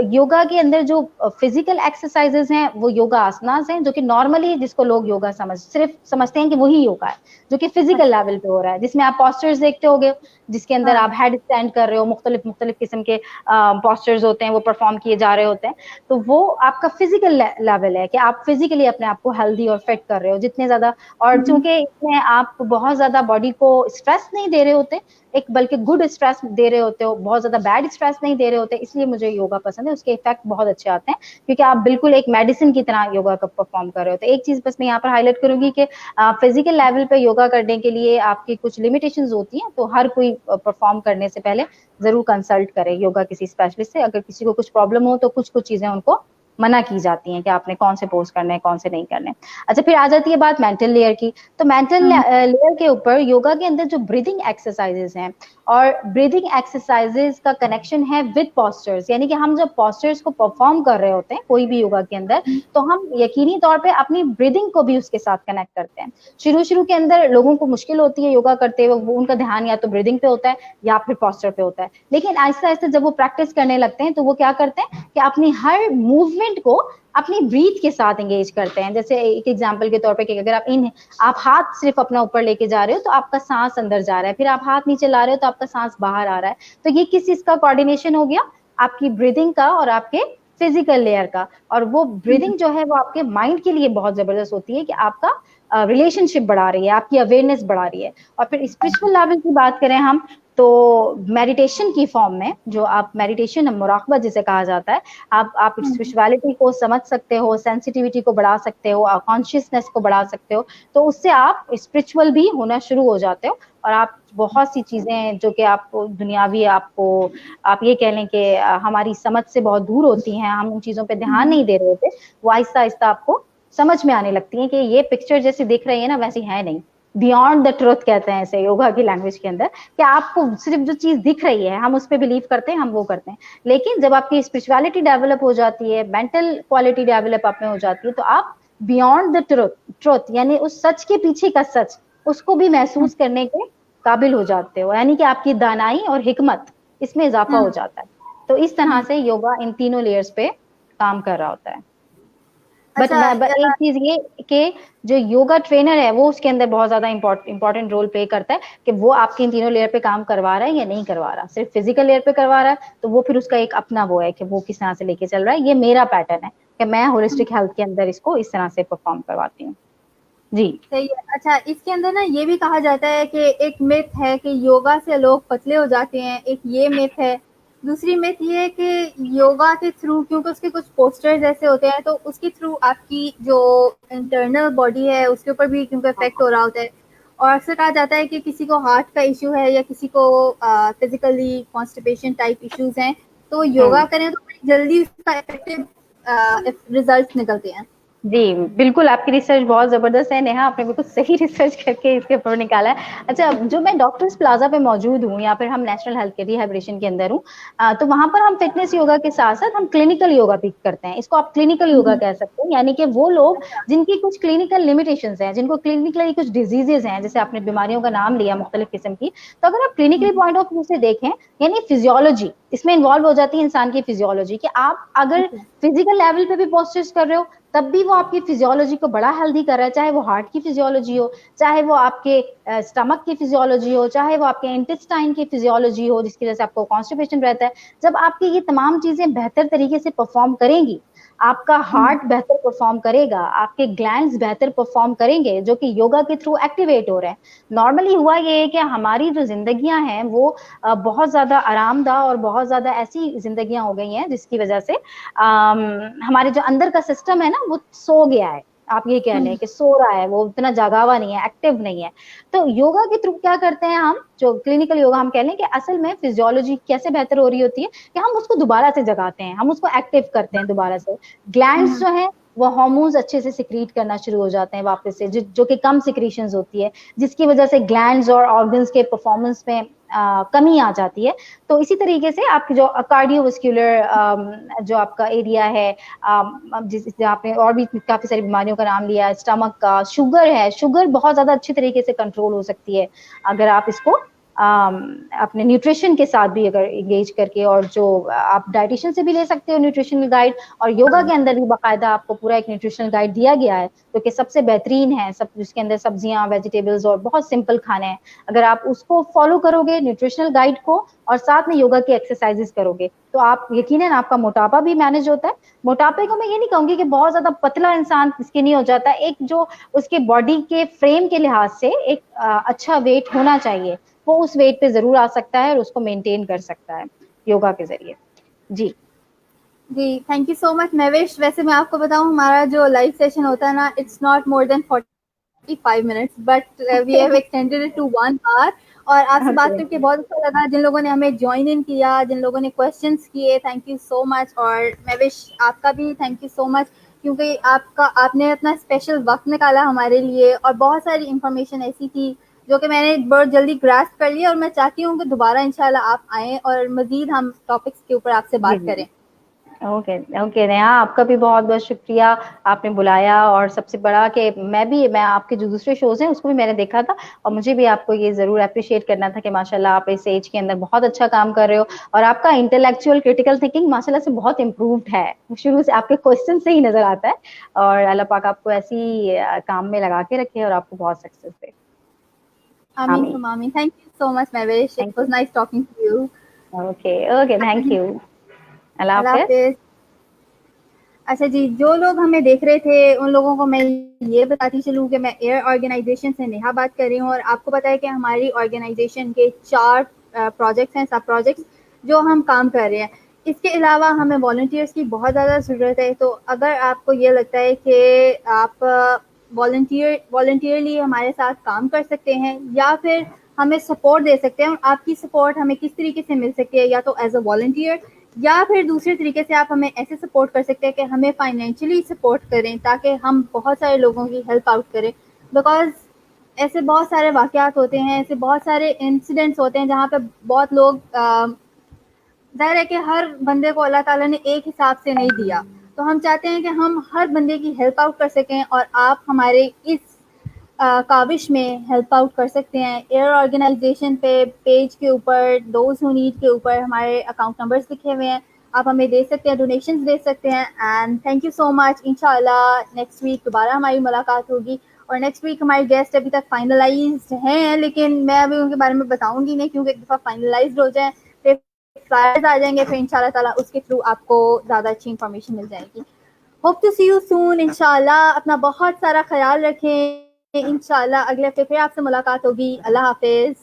योगा के अंदर जो फिजिकल एक्सरसाइजेज हैं वो योगा आसनास हैं, जो कि नॉर्मली जिसको लोग योगा सिर्फ समझते हैं कि वही योगा है, जो कि फिजिकल लेवल पे हो रहा है, जिसमें आप पोस्चर्स देखते होगे, जिसके अंदर आप हेड स्टैंड कर रहे हो, मुख्तलिफ किस्म के पोस्चर्स होते हैं, वो परफॉर्म किए जा रहे होते हैं। तो वो आपका फिजिकल लेवल है कि आप फिजिकली अपने आप को हेल्दी और फिट कर रहे हो जितने ज्यादा। और चूंकि इसमें आप बहुत ज्यादा बॉडी को स्ट्रेस नहीं दे रहे होते, एक बल्कि गुड स्ट्रेस स्ट्रेस दे रहे होते हो, बहुत ज्यादा बैड स्ट्रेस नहीं दे रहे होते, इसलिए मुझे योगा पसंद है। उसके इफेक्ट बहुत अच्छे आते हैं क्योंकि आप बिल्कुल एक मेडिसिन की तरह योगा का परफॉर्म कर रहे हो। तो एक चीज बस मैं यहाँ पर हाईलाइट करूंगी कि फिजिकल लेवल पे योगा करने के लिए आपकी कुछ लिमिटेशंस होती हैं, तो हर कोई परफॉर्म करने से पहले जरूर कंसल्ट करे योगा किसी स्पेशलिस्ट से। अगर किसी को कुछ प्रॉब्लम हो तो कुछ कुछ चीजें उनको मना की जाती हैं कि आपने कौन से पोज करने हैं, कौन से नहीं करने। अच्छा, फिर आ जाती है बात मेंटल लेयर की। तो मेंटल लेयर के ऊपर योगा के अंदर जो ब्रीदिंग एक्सरसाइजेस हैं और ब्रीदिंग एक्सरसाइजेस का कनेक्शन है विद पोस्चर्स, यानी कि हम जब पोस्चर्स को परफॉर्म कर रहे होते हैं कोई भी योगा के अंदर, तो हम यकीनी तौर पे अपनी ब्रीदिंग को भी उसके साथ कनेक्ट करते हैं। शुरू शुरू के अंदर लोगों को मुश्किल होती है योगा करते हुए, वो उनका ध्यान या तो ब्रीदिंग पे होता है या फिर पोस्चर पे होता है, लेकिन आहिस्ता आहिस्ता जब वो प्रैक्टिस करने लगते हैं तो वो क्या करते हैं कि अपनी हर मूवमेंट को अपनी ब्रीथ के साथ एंगेज करते हैं। जैसे एक एग्जांपल के तौर पे कि अगर आप हाथ सिर्फ अपना ऊपर लेके जा रहे हो तो आपका सांस अंदर जा रहा है, फिर आप हाथ नीचे ला रहे हो तो आपका सांस बाहर आ रहा है। तो ये किस चीज का कोऑर्डिनेशन हो गया? आपकी ब्रीदिंग का और आपके फिजिकल लेयर का। और वो ब्रीदिंग जो है वो आपके माइंड के लिए बहुत जबरदस्त होती है कि आपका रिलेशनशिप बढ़ा रही है, आपकी अवेयरनेस बढ़ा रही है। और फिर स्पिरिचुअल लेवल की बात करें हम, तो मेडिटेशन की फॉर्म में जो आप मेडिटेशन मुराकबा जिसे कहा जाता है, आप स्पिरिचुअलिटी को समझ सकते हो, सेंसिटिविटी को बढ़ा सकते हो, कॉन्शियसनेस को बढ़ा सकते हो, तो उससे आप स्पिरिचुअल भी होना शुरू हो जाते हो। और आप बहुत सी चीजें जो कि आपको दुनियावी, आपको आप ये कह लें कि हमारी समझ से बहुत दूर होती हैं, हम उन चीजों पे ध्यान नहीं दे रहे होते, वो आहिस्ता आहिस्ता आपको समझ में आने लगती है कि ये पिक्चर जैसी दिख रही है ना वैसी है नहीं। बियॉन्ड द ट्रुथ कहते हैं इसे योगा की लैंग्वेज के अंदर, कि आपको सिर्फ जो चीज दिख रही है हम उस पर बिलीव करते हैं, हम वो करते हैं। लेकिन जब आपकी स्पिरिचुअलिटी डेवलप हो जाती है, मेंटल क्वालिटी डेवलप आप में हो जाती है, तो आप बियॉन्ड द ट्रुथ यानी उस सच के पीछे का सच, उसको भी महसूस करने के काबिल हो जाते हो, यानी कि आपकी दानाई और हिकमत इसमें इजाफा हो जाता है। तो इस तरह से योगा इन तीनों लेयर्स पे काम कर रहा होता है। बट एक चीज ये कि जो योगा ट्रेनर है वो उसके अंदर बहुत ज्यादा इंपॉर्टेंट रोल प्ले करता है कि वो आपके इन तीनों लेयर पे काम करवा रहा है या नहीं करवा रहा। सिर्फ फिजिकल लेयर पे करवा रहा है तो वो फिर उसका एक अपना वो है कि वो किस तरह से लेके चल रहा है। ये मेरा पैटर्न है कि मैं होलिस्टिक हेल्थ के अंदर इसको इस तरह से परफॉर्म करवाती हूँ। जी सही है। अच्छा, इसके अंदर ना ये भी कहा जाता है कि एक मिथ है कि योगा से लोग पतले हो जाते हैं, एक ये मिथ है। दूसरी मिथ ये है कि योगा के थ्रू, क्योंकि उसके कुछ पोस्टर्स ऐसे होते हैं, तो उसके थ्रू आपकी जो इंटरनल बॉडी है उसके ऊपर भी क्योंकि इफेक्ट हो रहा होता है। और अक्सर कहा जाता है कि किसी को हार्ट का इशू है या किसी को फिजिकली कॉन्स्टिपेशन टाइप इश्यूज हैं, तो योगा करें तो बड़ी जल्दी उसका इफेक्टिव रिजल्ट निकलते हैं। जी बिल्कुल, आपकी रिसर्च बहुत जबरदस्त है नेहा, आपने बिल्कुल सही रिसर्च करके इसके ऊपर निकाला है। अच्छा, जो मैं डॉक्टर्स प्लाजा पे मौजूद हूँ या फिर हम नेशनल हेल्थ के रिहैबिलिटेशन के अंदर हूँ, तो वहां पर हम फिटनेस योगा के साथ साथ हम क्लिनिकल योगा भी करते हैं। इसको आप क्लिनिकल योगा कह सकते हैं, यानी कि वो लोग जिनकी कुछ क्लिनिकल लिमिटेशंस हैं, जिनको क्लिनिकली कुछ डिजीजेज हैं, जैसे आपने बीमारियों का नाम लिया मुख्तलिफ किस्म की, तो अगर आप क्लिनिकली पॉइंट ऑफ व्यू से देखें, यानी फिजियोलॉजी इसमें इन्वॉल्व हो जाती है, इंसान की फिजियोलॉजी, कि आप अगर फिजिकल लेवल पे भी पोस्चर्स कर रहे हो तब भी वो आपकी फिजियोलॉजी को बड़ा हेल्दी कर रहा है, चाहे वो हार्ट की फिजियोलॉजी हो, चाहे वो आपके स्टमक की फिजियोलॉजी हो, चाहे वो आपके इंटेस्टाइन की फिजियोलॉजी हो जिसकी वजह से आपको कॉन्स्टिपेशन रहता है। जब आपकी ये तमाम चीजें बेहतर तरीके से परफॉर्म करेंगी, आपका हार्ट बेहतर परफॉर्म करेगा, आपके ग्लैंड्स बेहतर परफॉर्म करेंगे जो कि योगा के थ्रू एक्टिवेट हो रहे हैं। नॉर्मली हुआ ये है कि हमारी जो जिंदगियां हैं वो बहुत ज्यादा आरामदाह और बहुत ज्यादा ऐसी जिंदगियां हो गई हैं जिसकी वजह से हमारे जो अंदर का सिस्टम है ना वो सो गया है। आप ये कह लें कि सो रहा है, वो इतना जागावा नहीं है, एक्टिव नहीं है। तो योगा के थ्रू क्या करते हैं हम, जो क्लिनिकल योगा हम कह लें कि असल में फिजियोलॉजी कैसे बेहतर हो रही होती है कि हम उसको दोबारा से जगाते हैं, हम उसको एक्टिव करते हैं दोबारा से। ग्लैंड्स जो है वो हार्मोन्स अच्छे से सिक्रीट करना शुरू हो जाते हैं वापस से, जो कि कम सिक्रीशंस होती है, जिसकी वजह से ग्लैंड्स और ऑर्गन्स के परफॉर्मेंस में कमी आ जाती है। तो इसी तरीके से आपकी जो कार्डियोवास्कुलर जो आपका एरिया है, जिस आपने और भी काफी सारी बीमारियों का नाम लिया, स्टमक का, शुगर है, शुगर बहुत ज्यादा अच्छी तरीके से कंट्रोल हो सकती है अगर आप इसको अपने न्यूट्रिशन के साथ भी अगर एंगेज करके, और जो आप डाइटिशियन से भी ले सकते हो न्यूट्रिशनल गाइड, और योगा के अंदर भी बाकायदा आपको पूरा एक न्यूट्रिशनल गाइड दिया गया है जो कि सबसे बेहतरीन है, सब जिसके अंदर सब्जियां, वेजिटेबल्स और बहुत सिंपल खाने हैं। अगर आप उसको फॉलो करोगे न्यूट्रिशनल गाइड को और साथ में योगा की एक्सरसाइजेस करोगे तो आप यकीनन आपका मोटापा भी मैनेज होता है। मोटापे को मैं ये नहीं कहूंगी कि बहुत ज्यादा पतला इंसान स्किनी हो जाता है, एक जो उसके बॉडी के फ्रेम के लिहाज से एक अच्छा वेट होना चाहिए, वो उस वेट पे जरूर आ सकता है और उसको मेंटेन कर सकता है योगा के जरिए। जी जी, thank you so much Mahvish. वैसे मैं आपको बताऊँ, हमारा जो लाइव सेशन होता है ना, it's not more than 45 minutes, but we have extended it to 1 hour. और आपसे बात ओके करके बहुत अच्छा लगा। जिन लोगों ने हमें जॉइन इन किया, जिन लोगों ने क्वेश्चंस किए, थैंक यू सो मच। और महविश आपका भी थैंक यू सो मच, क्योंकि आपने अपना स्पेशल वक्त निकाला हमारे लिए, और बहुत सारी इंफॉर्मेशन ऐसी थी जो कि मैंने बहुत जल्दी ग्रास्प कर लिया, और मैं चाहती हूँ कि दोबारा इंशाल्लाह आप आएँ और मज़ीद हम टॉपिक्स के ऊपर आपसे जी बात जी करें। ओके ओके नेहा, आपका भी बहुत बहुत शुक्रिया, आपने बुलाया। और सबसे बड़ा कि मैं आपके जो दूसरे शोज हैं उसको भी मैंने देखा था, और मुझे भी आपको ये जरूर अप्रिशिएट करना था कि माशाल्लाह आप इस एज के अंदर बहुत अच्छा काम कर रहे हो, और आपका इंटेलेक्चुअल क्रिटिकल थिंकिंग माशाल्लाह से बहुत इम्प्रूव्ड है, शुरू से आपके क्वेश्चन से ही नजर आता है। और अल्लाह पाक आपको ऐसी काम में लगा के रखे और आपको बहुत सक्सेस दे। आमीन आमीन। सुम आमीन। Thank you so much Mahvish, it thank was nice talking to you. You. Okay okay, thank you. Allah Allah हाफिज। हाफिज। अच्छा जी, जो लोग हमें देख रहे थे उन लोगों को मैं ये बताती चलूँ कि मैं एयर ऑर्गेनाइजेशन से नेहा बात कर रही हूँ, और आपको पता है कि हमारी ऑर्गेनाइजेशन के 4 प्रोजेक्ट्स हैं, सब प्रोजेक्ट्स जो हम काम कर रहे हैं। इसके अलावा हमें वॉलंटियर्स की बहुत ज़्यादा ज़रूरत है। तो अगर आपको ये लगता है कि आप वॉलंटियरली हमारे साथ काम कर सकते हैं, या फिर हमें सपोर्ट दे सकते हैं, और आपकी सपोर्ट हमें किस तरीके से मिल सकती है, या तो एज अ वॉलंटियर, या फिर दूसरे तरीके से आप हमें ऐसे सपोर्ट कर सकते हैं कि हमें फाइनेंशियली सपोर्ट करें, ताकि हम बहुत सारे लोगों की हेल्प आउट करें। बिकॉज ऐसे बहुत सारे वाक़यात होते हैं, ऐसे बहुत सारे इंसिडेंट्स होते हैं जहाँ पे बहुत लोग ज़ाहिर है कि हर बंदे को अल्लाह ताला ने एक हिसाब से नहीं दिया। तो हम चाहते हैं कि हम हर बंदे की हेल्प आउट कर सकें, और आप हमारे इस काविश में हेल्प आउट कर सकते हैं। एयर ऑर्गेनाइजेशन पे पेज के ऊपर दोज हू नीड के ऊपर हमारे अकाउंट नंबर्स लिखे हुए हैं, आप हमें दे सकते हैं, डोनेशंस दे सकते हैं। And thank you so much. इंशाल्लाह नेक्स्ट वीक दोबारा हमारी मुलाकात होगी। और नेक्स्ट वीक हमारे गेस्ट अभी तक फाइनलाइज्ड हैं, लेकिन मैं अभी उनके बारे में बताऊंगी नहीं, क्योंकि एक दफ़ा फाइनलाइज्ड हो जाए फिर फ्लायर्स आ जाएंगे, फिर इंशाल्लाह ताला उसके थ्रू आपको ज़्यादा अच्छी इंफॉर्मेशन मिल जाएगी। Hope to see you soon इंशाल्लाह। अपना बहुत सारा ख्याल रखें। इंशाल्लाह अगले हफ्ते फिर आपसे मुलाकात होगी। अल्लाह हाफिज।